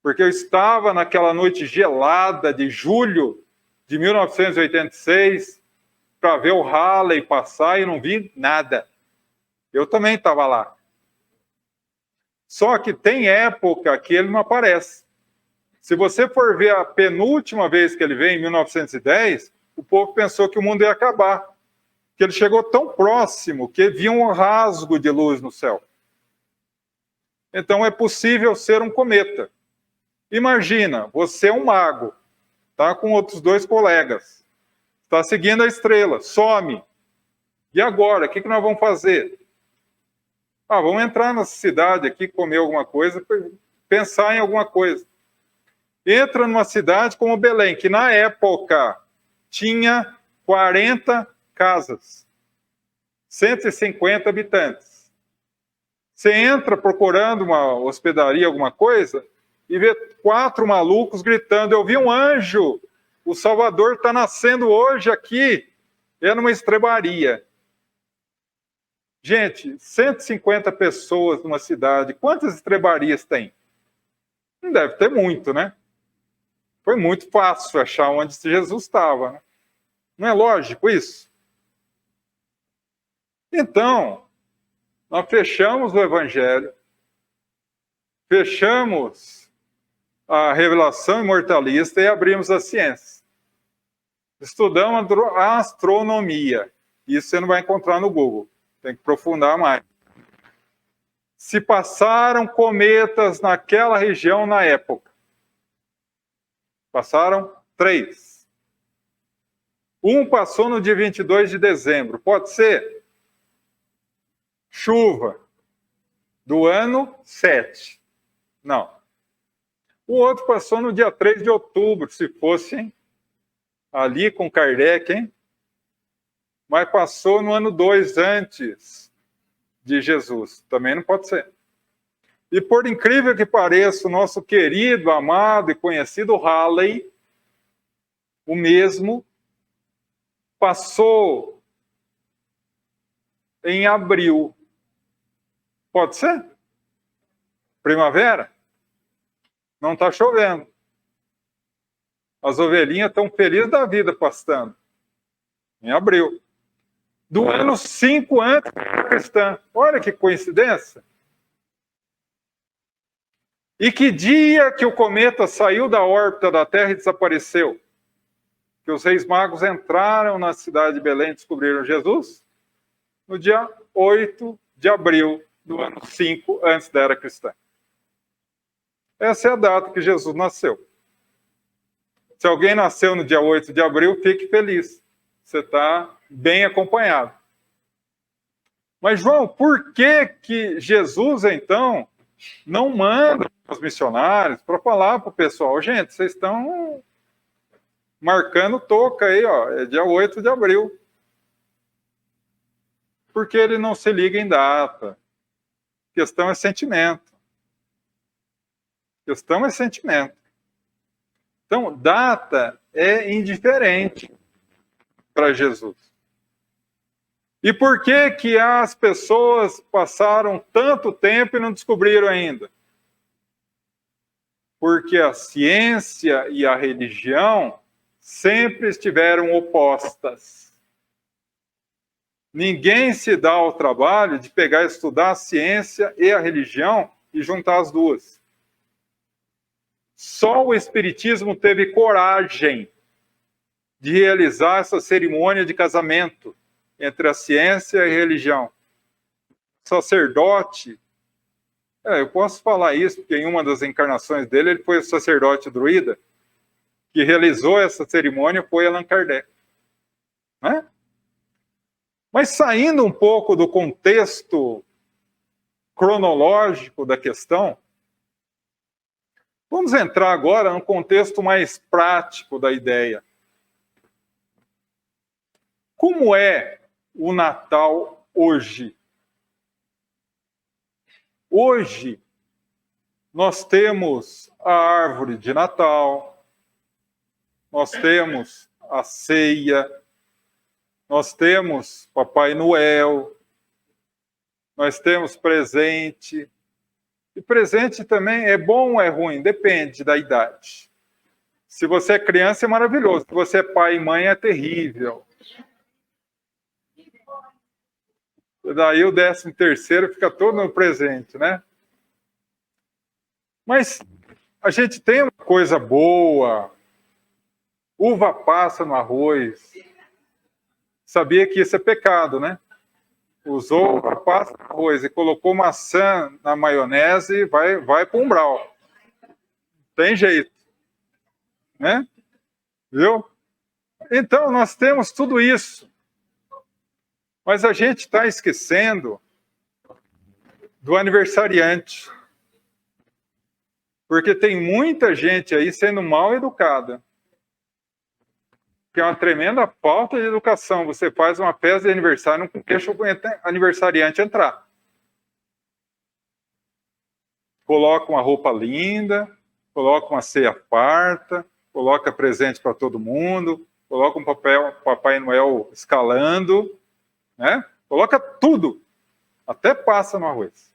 Porque eu estava naquela noite gelada de julho de 1986 para ver o Halley passar e não vi nada. Eu também estava lá. Só que tem época que ele não aparece. Se você for ver a penúltima vez que ele veio, em 1910, o povo pensou que o mundo ia acabar. Que ele chegou tão próximo que via um rasgo de luz no céu. Então é possível ser um cometa. Imagina, você é um mago, está com outros 2 colegas, está seguindo a estrela, some. E agora, o que nós vamos fazer? Vamos entrar na cidade aqui, comer alguma coisa, pensar em alguma coisa. Entra numa cidade como Belém, que na época tinha 40 casas, 150 habitantes. Você entra procurando uma hospedaria, alguma coisa, e vê 4 malucos gritando: eu vi um anjo, o Salvador está nascendo hoje aqui. É numa estrebaria. Gente, 150 pessoas numa cidade, quantas estrebarias tem? Não deve ter muito, né? Foi muito fácil achar onde Jesus estava, né? Não é lógico isso? Então, nós fechamos o Evangelho, fechamos a revelação imortalista e abrimos a ciência. Estudamos a astronomia. Isso você não vai encontrar no Google. Tem que aprofundar mais. Se passaram cometas naquela região na época. Passaram 3. Um passou no dia 22 de dezembro. Pode ser? Chuva. Do ano 7. Não. O outro passou no dia 3 de outubro, se fosse, hein? Ali com Kardec, hein? Mas passou no ano 2 antes de Jesus. Também não pode ser. E por incrível que pareça, o nosso querido, amado e conhecido Halley, o mesmo, passou em abril. Pode ser? Primavera? Não está chovendo. As ovelhinhas estão felizes da vida pastando. Em abril. Do ano 5 antes da cristã. Olha que coincidência. E que dia que o cometa saiu da órbita da Terra e desapareceu? Que os reis magos entraram na cidade de Belém e descobriram Jesus? No dia 8 de abril do ano 5 antes da era cristã. Essa é a data que Jesus nasceu. Se alguém nasceu no dia 8 de abril, fique feliz. Você está bem acompanhado. Mas, João, por que Jesus, então, não manda os missionários para falar para o pessoal: gente, vocês estão marcando toca aí, ó, é dia 8 de abril. Porque ele não se liga em data. A questão é sentimento. A questão é sentimento. Então, data é indiferente para Jesus. E por que as pessoas passaram tanto tempo e não descobriram ainda? Porque a ciência e a religião sempre estiveram opostas. Ninguém se dá ao trabalho de pegar e estudar a ciência e a religião e juntar as duas. Só o Espiritismo teve coragem de realizar essa cerimônia de casamento entre a ciência e a religião. O sacerdote, eu posso falar isso, porque em uma das encarnações dele, ele foi o sacerdote druida, que realizou essa cerimônia foi Allan Kardec. Né? Mas saindo um pouco do contexto cronológico da questão, vamos entrar agora no contexto mais prático da ideia. Como é o Natal hoje? Hoje, nós temos a árvore de Natal, nós temos a ceia, nós temos Papai Noel, nós temos presente. E presente também é bom ou é ruim? Depende da idade. Se você é criança, é maravilhoso. Se você é pai e mãe, é terrível. Daí o 13º fica todo no presente, né? Mas a gente tem uma coisa boa. Uva passa no arroz. Sabia que isso é pecado, né? Usou uva passa no arroz e colocou maçã na maionese e vai para o umbral. Tem jeito. Né? Viu? Então, nós temos tudo isso. Mas a gente está esquecendo do aniversariante. Porque tem muita gente aí sendo mal educada. Que é uma tremenda falta de educação. Você faz uma festa de aniversário, não deixa o aniversariante entrar. Coloca uma roupa linda, coloca uma ceia farta, coloca presente para todo mundo, coloca um Papai Noel escalando, né? Coloca tudo, até passa no arroz.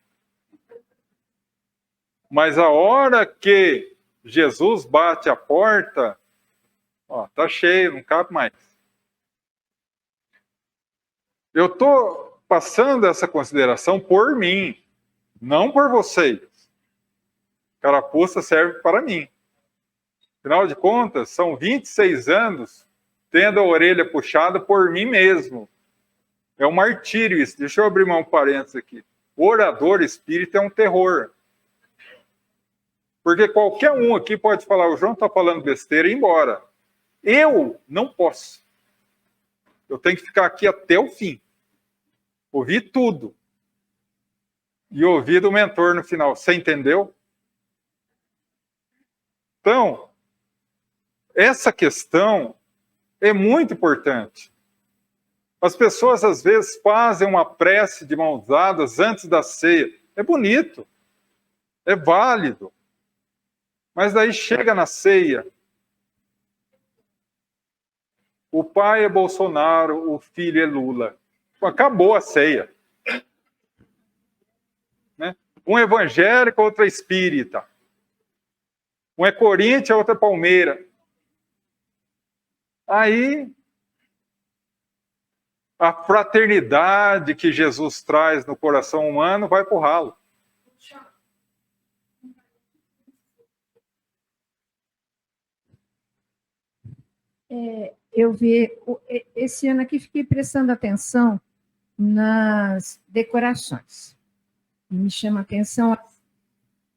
Mas a hora que Jesus bate a porta, tá cheio, não cabe mais. Eu estou passando essa consideração por mim, não por vocês. Carapuça serve para mim. Afinal de contas, são 26 anos tendo a orelha puxada por mim mesmo. É um martírio isso. Deixa eu abrir um parênteses aqui. O orador espírita é um terror. Porque qualquer um aqui pode falar, o João está falando besteira e ir embora. Eu não posso. Eu tenho que ficar aqui até o fim. Ouvir tudo. E ouvir do mentor no final. Você entendeu? Então, essa questão é muito importante. As pessoas, às vezes, fazem uma prece de mãos dadas antes da ceia. É bonito. É válido. Mas daí chega na ceia. O pai é Bolsonaro, o filho é Lula. Acabou a ceia. Né? Um é evangélico, outro é espírita. Um é Corinthians, outro é Palmeiras. Aí, a fraternidade que Jesus traz no coração humano vai para o ralo. Eu vi, esse ano aqui fiquei prestando atenção nas decorações. Me chama a atenção,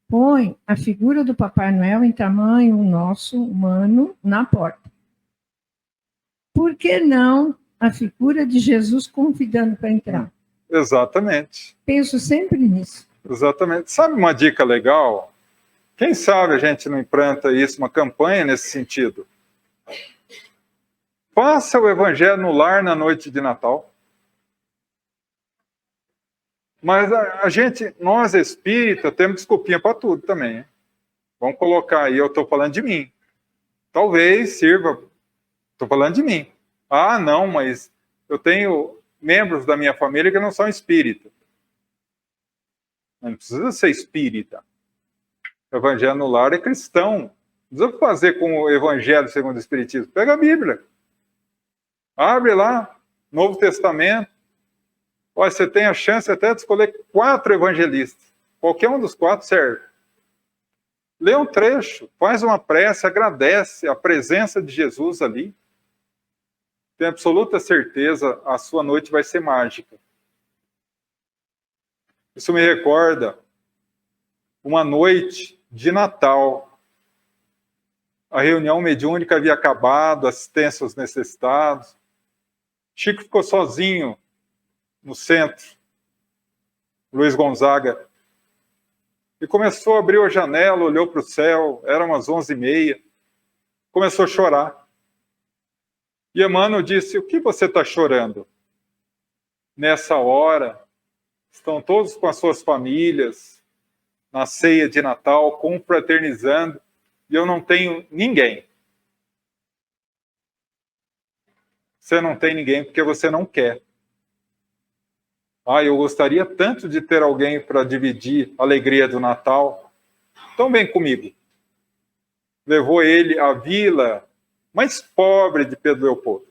põe a figura do Papai Noel em tamanho nosso, humano, na porta. Por que não a figura de Jesus convidando para entrar? Exatamente. Penso sempre nisso. Exatamente. Sabe uma dica legal? Quem sabe a gente não implanta isso, uma campanha nesse sentido? Faça o evangelho no lar na noite de Natal. Mas a gente, nós espíritas, temos desculpinha para tudo também. Hein? Vamos colocar aí, eu estou falando de mim. Talvez sirva, estou falando de mim. Ah, não, mas eu tenho membros da minha família que não são espíritas. Não precisa ser espírita. O evangelho no lar é cristão. Não precisa fazer com o evangelho segundo o espiritismo. Pega a Bíblia. Abre lá, Novo Testamento. Olha, você tem a chance até de escolher 4 evangelistas. Qualquer um dos 4 serve. Lê um trecho, faz uma prece, agradece a presença de Jesus ali. Tenho absoluta certeza, a sua noite vai ser mágica. Isso me recorda uma noite de Natal. A reunião mediúnica havia acabado, assistência aos necessitados. Chico ficou sozinho no centro, Luiz Gonzaga, e começou a abrir a janela, olhou para o céu, eram umas 11h30, começou a chorar. E Emmanuel disse: o que você está chorando? Nessa hora, estão todos com as suas famílias, na ceia de Natal, confraternizando, e eu não tenho ninguém. Você não tem ninguém porque você não quer. Eu gostaria tanto de ter alguém para dividir a alegria do Natal. Então vem comigo. Levou ele à vila mais pobre de Pedro Leopoldo.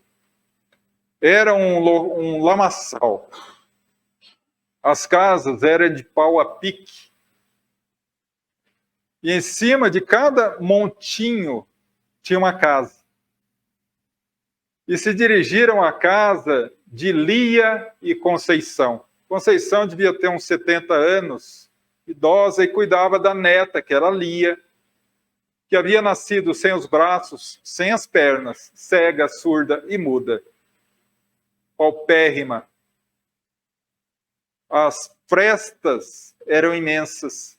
Era um lamaçal. As casas eram de pau a pique. E em cima de cada montinho tinha uma casa. E se dirigiram à casa de Lia e Conceição. Conceição devia ter uns 70 anos, idosa, e cuidava da neta, que era Lia, que havia nascido sem os braços, sem as pernas, cega, surda e muda. Paupérrima. As frestas eram imensas.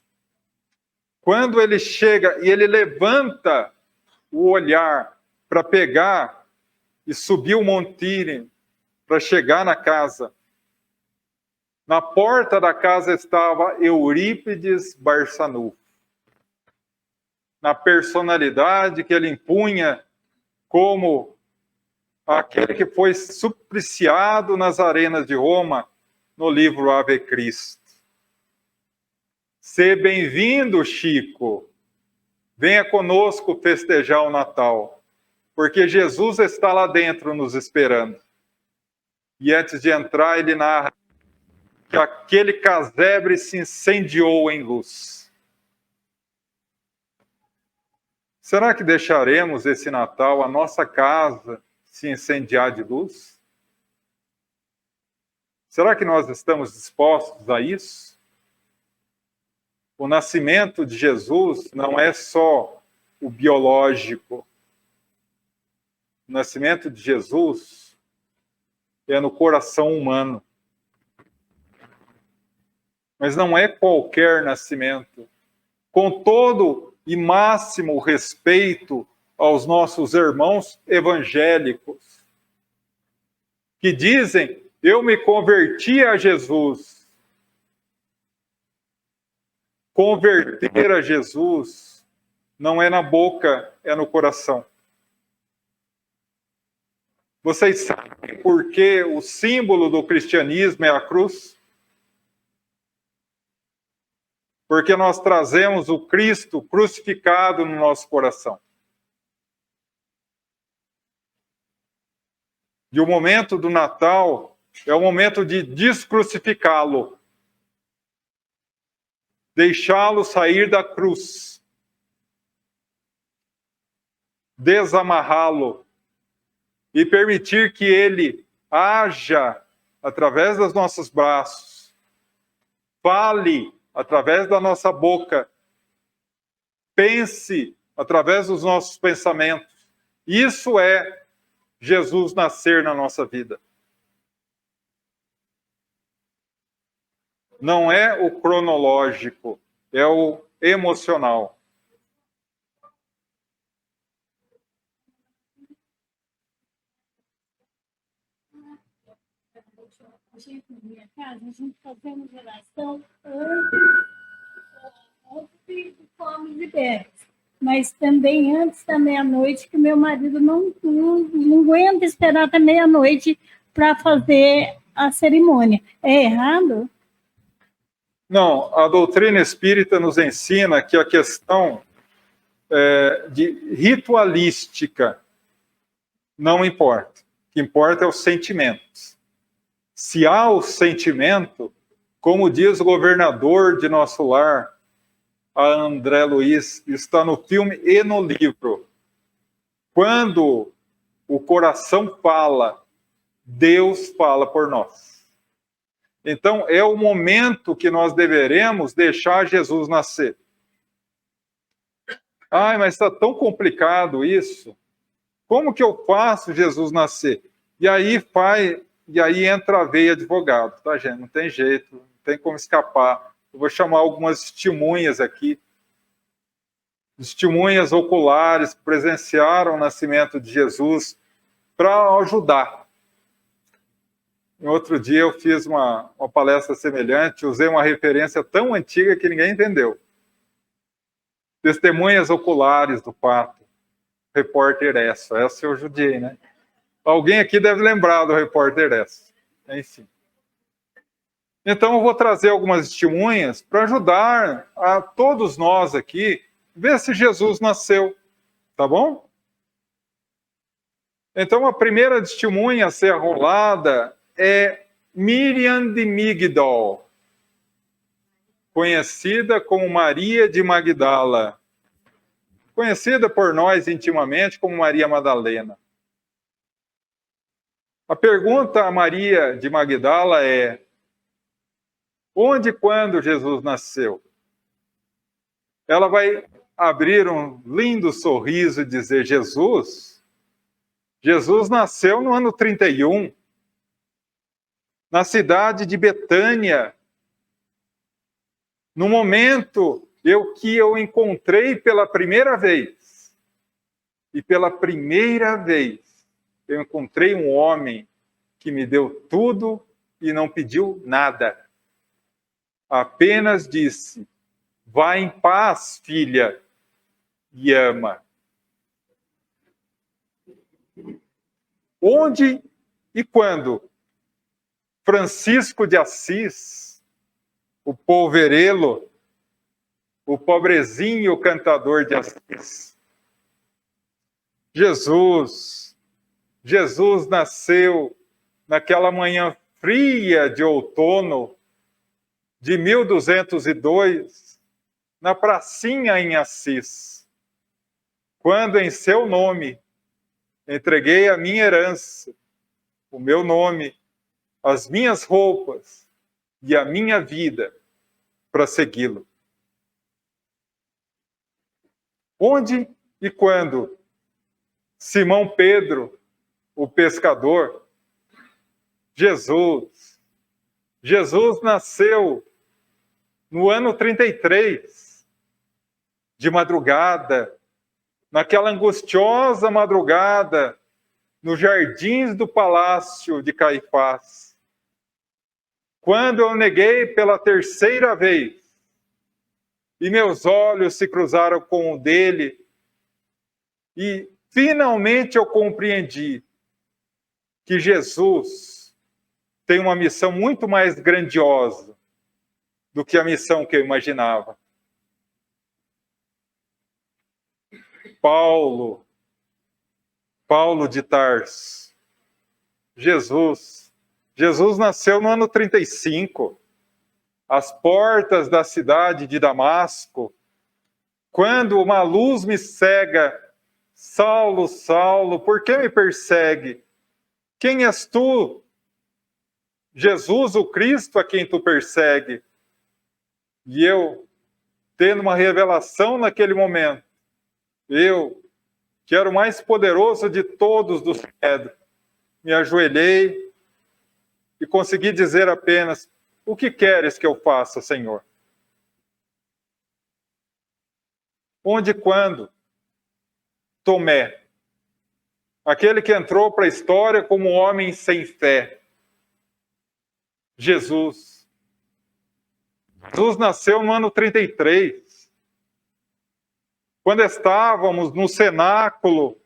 Quando ele chega e ele levanta o olhar para pegar e subir o montinho para chegar na casa, na porta da casa estava Eurípides Barçanufo, na personalidade que ele impunha como aquele que foi supliciado nas arenas de Roma no livro Ave Cristo. Seja bem-vindo, Chico. Venha conosco festejar o Natal, porque Jesus está lá dentro nos esperando. E antes de entrar, ele narra que aquele casebre se incendiou em luz. Será que deixaremos esse Natal, a nossa casa, se incendiar de luz? Será que nós estamos dispostos a isso? O nascimento de Jesus não é só o biológico. O nascimento de Jesus é no coração humano. Mas não é qualquer nascimento. Com todo e máximo respeito aos nossos irmãos evangélicos, que dizem: eu me converti a Jesus. Converter a Jesus não é na boca, é no coração. Vocês sabem por que o símbolo do cristianismo é a cruz? Porque nós trazemos o Cristo crucificado no nosso coração. E o momento do Natal é o momento de descrucificá-lo. Deixá-lo sair da cruz. Desamarrá-lo. E permitir que ele haja através dos nossos braços. Fale através da nossa boca. Pense através dos nossos pensamentos. Isso é Jesus nascer na nossa vida. Não é o cronológico, é o emocional. Na minha casa, a gente fazemos oração antes de comes e bebes, mas também antes da meia-noite, que meu marido não aguenta esperar até meia-noite para fazer a cerimônia. É errado? Não, a doutrina espírita nos ensina que a questão de ritualística não importa. O que importa é os sentimentos. Se há o sentimento, como diz o governador de nosso lar, a André Luiz, está no filme e no livro. Quando o coração fala, Deus fala por nós. Então, é o momento que nós deveremos deixar Jesus nascer. Ai, mas está tão complicado isso. Como que eu faço Jesus nascer? E aí entra a veia advogado, tá, gente? Não tem jeito, não tem como escapar. Eu vou chamar algumas testemunhas aqui. Testemunhas oculares que presenciaram o nascimento de Jesus para ajudar. Em outro dia eu fiz uma palestra semelhante, usei uma referência tão antiga que ninguém entendeu. Testemunhas oculares do fato. Repórter essa eu judiei, né? Alguém aqui deve lembrar do repórter essa. Enfim. Então eu vou trazer algumas testemunhas para ajudar a todos nós aqui ver se Jesus nasceu, tá bom? Então a primeira testemunha a ser rolada é Miriam de Migdol, conhecida como Maria de Magdala, conhecida por nós intimamente como Maria Madalena. A pergunta a Maria de Magdala é: onde e quando Jesus nasceu? Ela vai abrir um lindo sorriso e dizer: Jesus nasceu no ano 31, na cidade de Betânia, no momento que eu encontrei pela primeira vez. E pela primeira vez eu encontrei um homem que me deu tudo e não pediu nada. Apenas disse: vá em paz, filha, e ama. Onde e quando Francisco de Assis, o polverelo, o pobrezinho cantador de Assis, Jesus nasceu naquela manhã fria de outono de 1202, na pracinha em Assis, quando em seu nome entreguei a minha herança, o meu nome, as minhas roupas e a minha vida para segui-lo. Onde e quando Simão Pedro, o pescador, Jesus nasceu no ano 33, de madrugada, naquela angustiosa madrugada, nos jardins do palácio de Caifás. Quando eu neguei pela terceira vez, e meus olhos se cruzaram com o dele, e finalmente eu compreendi que Jesus tem uma missão muito mais grandiosa do que a missão que eu imaginava. Paulo de Tarso, Jesus nasceu no ano 35, às portas da cidade de Damasco, quando uma luz me cega: Saulo, Saulo, por que me persegue? Quem és tu? Jesus, o Cristo, a quem tu persegue. E eu, tendo uma revelação naquele momento, eu, que era o mais poderoso de todos do Cedro, me ajoelhei e consegui dizer apenas: o que queres que eu faça, Senhor? Onde e quando? Tomé, aquele que entrou para a história como um homem sem fé. Jesus nasceu no ano 33, quando estávamos no cenáculo,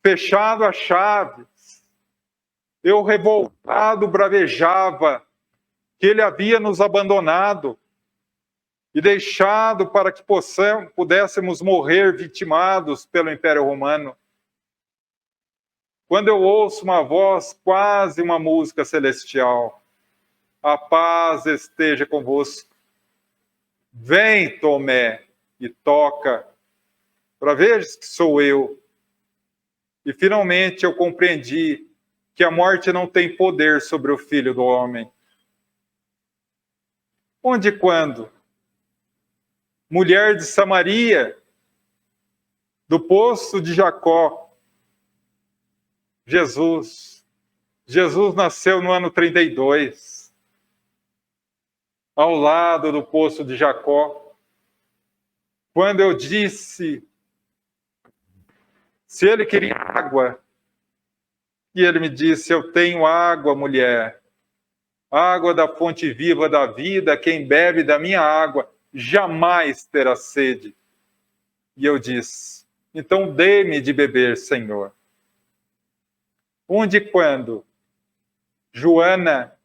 fechado a chaves. Eu, revoltado, bravejava que ele havia nos abandonado e deixado para que pudéssemos morrer vitimados pelo Império Romano. Quando eu ouço uma voz, quase uma música celestial: a paz esteja convosco. Vem, Tomé, e toca, para ver que sou eu. E finalmente eu compreendi que a morte não tem poder sobre o Filho do Homem. Onde e quando? Mulher de Samaria, do poço de Jacó, Jesus nasceu no ano 32, ao lado do poço de Jacó. Quando eu disse se ele queria água, e ele me disse: eu tenho água, mulher, água da fonte viva da vida, quem bebe da minha água jamais terá sede. E eu disse: então dê-me de beber, Senhor. Onde e quando? Joana,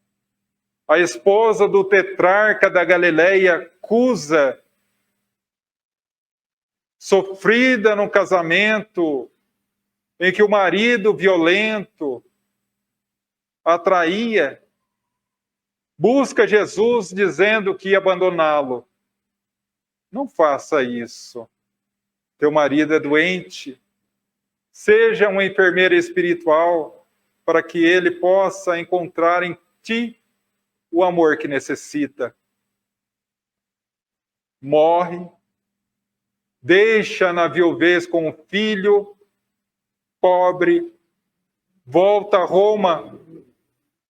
a esposa do tetrarca da Galileia, Cusa, sofrida no casamento, em que o marido violento a traía, busca Jesus dizendo que ia abandoná-lo. Não faça isso. Teu marido é doente. Seja uma enfermeira espiritual para que ele possa encontrar em ti o amor que necessita. Morre, deixa na viuvez com o filho, pobre, volta a Roma,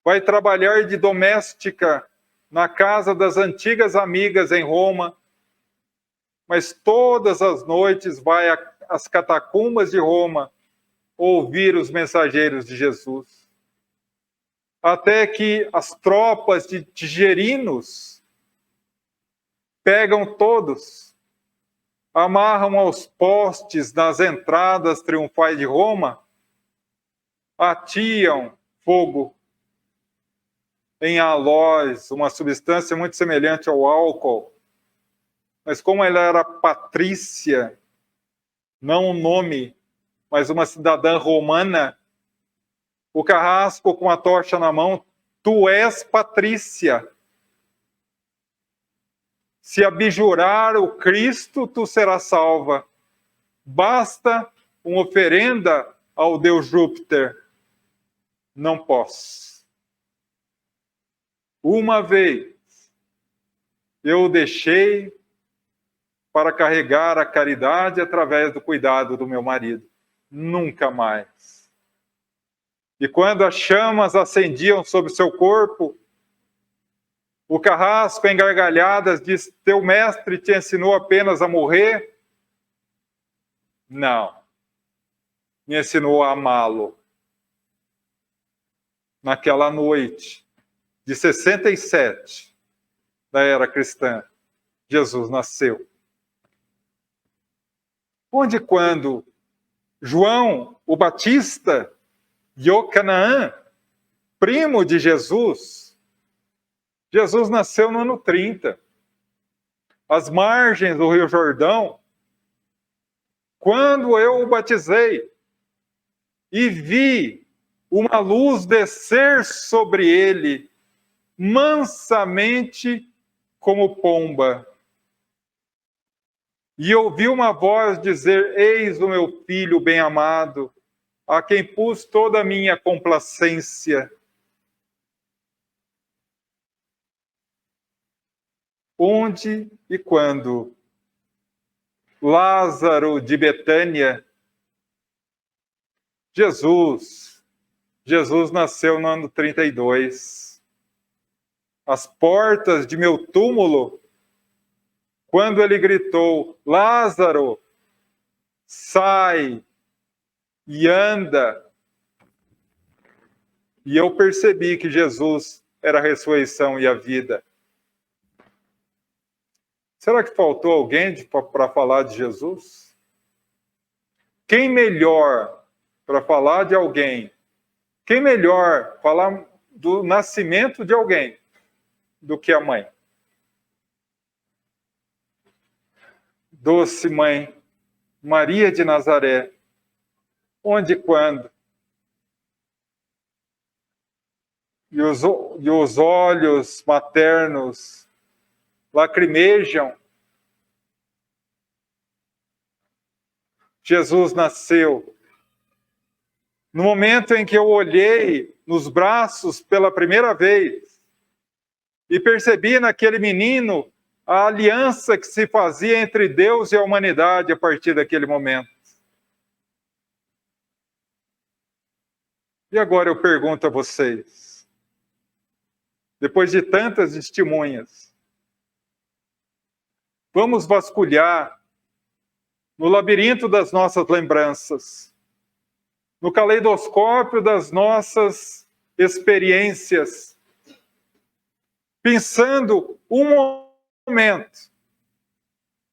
vai trabalhar de doméstica na casa das antigas amigas em Roma, mas todas as noites vai às catacumbas de Roma ouvir os mensageiros de Jesus. Até que as tropas de tigerinos pegam todos, amarram aos postes nas entradas triunfais de Roma, atiam fogo em aloés, uma substância muito semelhante ao álcool. Mas como ela era patrícia, não um nome, mas uma cidadã romana, o carrasco com a tocha na mão: tu és patrícia. Se abjurar o Cristo, tu serás salva. Basta uma oferenda ao deus Júpiter. Não posso. Uma vez eu o deixei para carregar a caridade através do cuidado do meu marido. Nunca mais. E quando as chamas acendiam sobre seu corpo, o carrasco, em gargalhadas, disse: teu mestre te ensinou apenas a morrer? Não. Me ensinou a amá-lo. Naquela noite de 67 da era cristã, Jesus nasceu. Onde e quando João, o Batista, Iocanaan, primo de Jesus, Jesus nasceu no ano 30, às margens do Rio Jordão, quando eu o batizei e vi uma luz descer sobre ele, mansamente como pomba. E ouvi uma voz dizer: eis o meu filho bem-amado, a quem pus toda a minha complacência. Onde e quando? Lázaro de Betânia. Jesus nasceu no ano 32. Às portas de meu túmulo, quando ele gritou: Lázaro, sai e anda. E eu percebi que Jesus era a ressurreição e a vida. Será que faltou alguém para falar de Jesus? Quem melhor para falar de alguém? Quem melhor falar do nascimento de alguém do que a mãe? Doce mãe, Maria de Nazaré, onde e quando? E os olhos maternos lacrimejam Jesus nasceu. No momento em que eu olhei nos braços pela primeira vez e percebi naquele menino a aliança que se fazia entre Deus e a humanidade a partir daquele momento. E agora eu pergunto a vocês, depois de tantas testemunhas, vamos vasculhar no labirinto das nossas lembranças, no caleidoscópio das nossas experiências, pensando um momento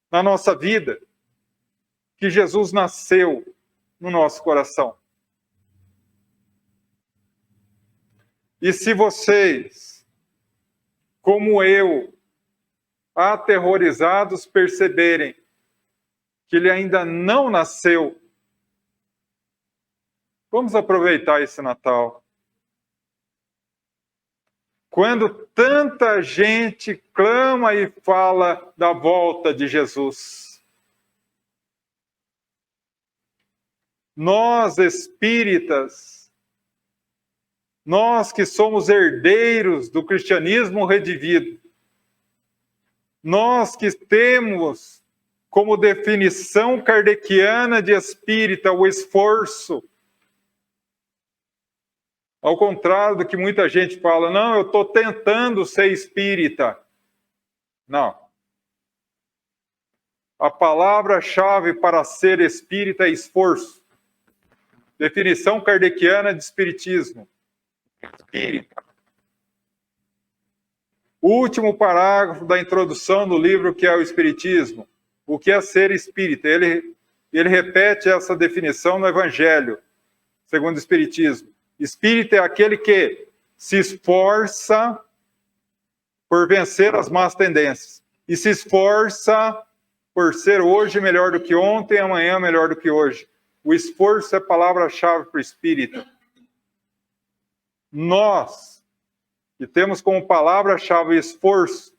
na nossa vida que Jesus nasceu no nosso coração. E se vocês, como eu, aterrorizados, perceberem que ele ainda não nasceu, vamos aproveitar esse Natal. Quando tanta gente clama e fala da volta de Jesus. Nós, espíritas, nós que somos herdeiros do cristianismo redivivo, nós que temos como definição kardeciana de espírita o esforço, ao contrário do que muita gente fala, não, eu estou tentando ser espírita. Não. A palavra-chave para ser espírita é esforço. Definição kardeciana de espiritismo. Espírita. O último parágrafo da introdução do livro que é o Espiritismo. O que é ser espírita? Ele repete essa definição no Evangelho, segundo o Espiritismo. Espírita é aquele que se esforça por vencer as más tendências e se esforça por ser hoje melhor do que ontem, amanhã melhor do que hoje. O esforço é a palavra-chave para o espírita. Nós, que temos como palavra-chave o esforço,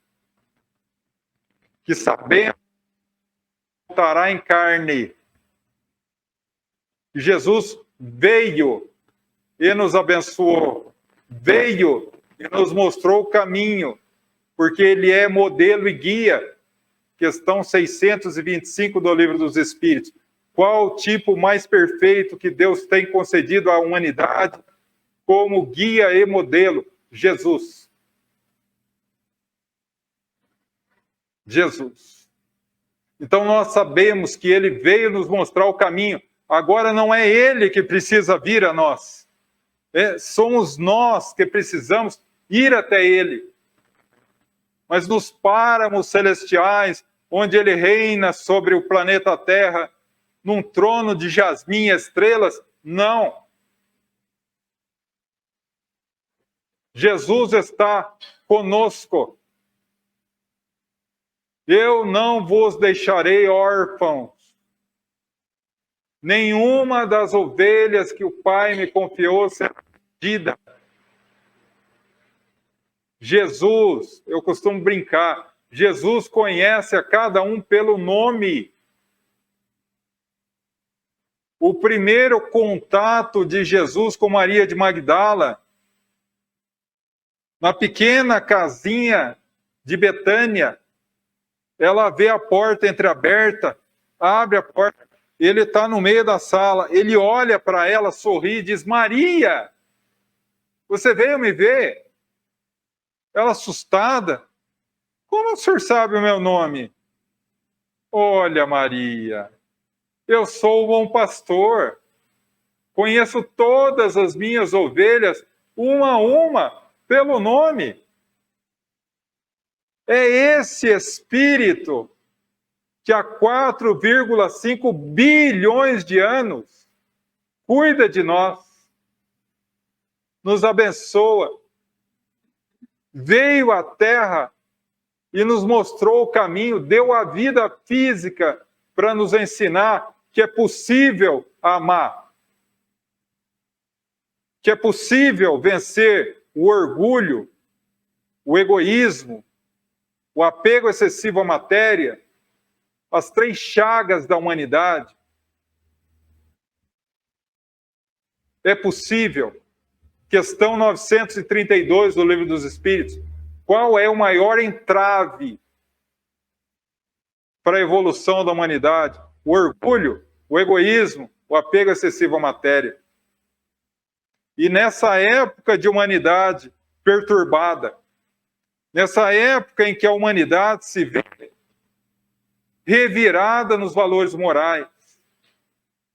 que sabemos que voltará em carne, que Jesus veio e nos abençoou, veio e nos mostrou o caminho, porque ele é modelo e guia. Questão 625 do Livro dos Espíritos. Qual o tipo mais perfeito que Deus tem concedido à humanidade como guia e modelo? Jesus. Jesus. Então nós sabemos que ele veio nos mostrar o caminho. Agora não é ele que precisa vir a nós. Somos nós que precisamos ir até ele. Mas nos páramos celestiais, onde ele reina sobre o planeta Terra, num trono de jasmim e estrelas, não. Jesus está conosco. Eu não vos deixarei órfãos. Nenhuma das ovelhas que o Pai me confiou será perdida. Jesus, eu costumo brincar, Jesus conhece a cada um pelo nome. O primeiro contato de Jesus com Maria de Magdala, na pequena casinha de Betânia, ela vê a porta entreaberta, abre a porta, ele está no meio da sala, ele olha para ela, sorri e diz, Maria, você veio me ver? Ela assustada, como o senhor sabe o meu nome? Olha, Maria, eu sou o bom pastor, conheço todas as minhas ovelhas, uma a uma, pelo nome. É esse Espírito que há 4,5 bilhões de anos cuida de nós, nos abençoa, veio à Terra e nos mostrou o caminho, deu a vida física para nos ensinar que é possível amar, que é possível vencer o orgulho, o egoísmo, o apego excessivo à matéria, as 3 chagas da humanidade, é possível? Questão 932 do Livro dos Espíritos. Qual é o maior entrave para a evolução da humanidade? O orgulho, o egoísmo, o apego excessivo à matéria. E nessa época de humanidade perturbada, nessa época em que a humanidade se vê revirada nos valores morais,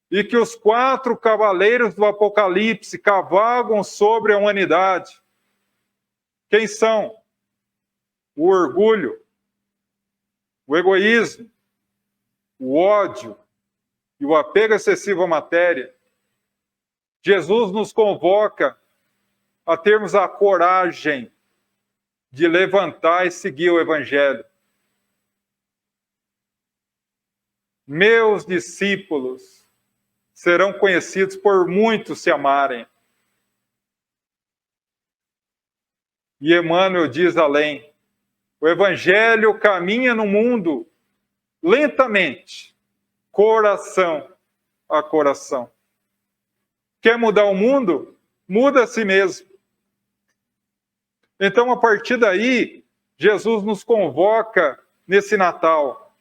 e que os 4 cavaleiros do Apocalipse cavalgam sobre a humanidade. Quem são? O orgulho, o egoísmo, o ódio e o apego excessivo à matéria. Jesus nos convoca a termos a coragem de levantar e seguir o Evangelho. Meus discípulos serão conhecidos por muitos se amarem. E Emmanuel diz além, o Evangelho caminha no mundo lentamente, coração a coração. Quer mudar o mundo? Muda a si mesmo. Então, a partir daí, Jesus nos convoca nesse Natal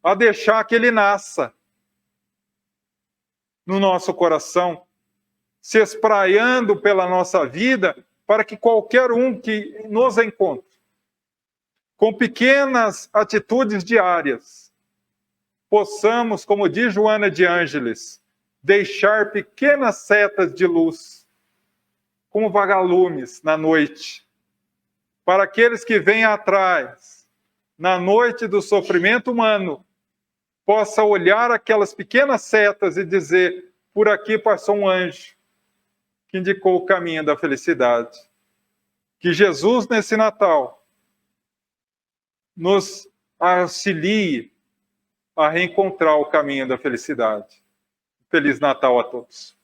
a deixar que ele nasça no nosso coração, se espraiando pela nossa vida, para que qualquer um que nos encontre, com pequenas atitudes diárias, possamos, como diz Joana de Ângeles, deixar pequenas setas de luz, como vagalumes na noite, para aqueles que vêm atrás, na noite do sofrimento humano, possa olhar aquelas pequenas setas e dizer, por aqui passou um anjo que indicou o caminho da felicidade. Que Jesus, nesse Natal, nos auxilie a reencontrar o caminho da felicidade. Feliz Natal a todos.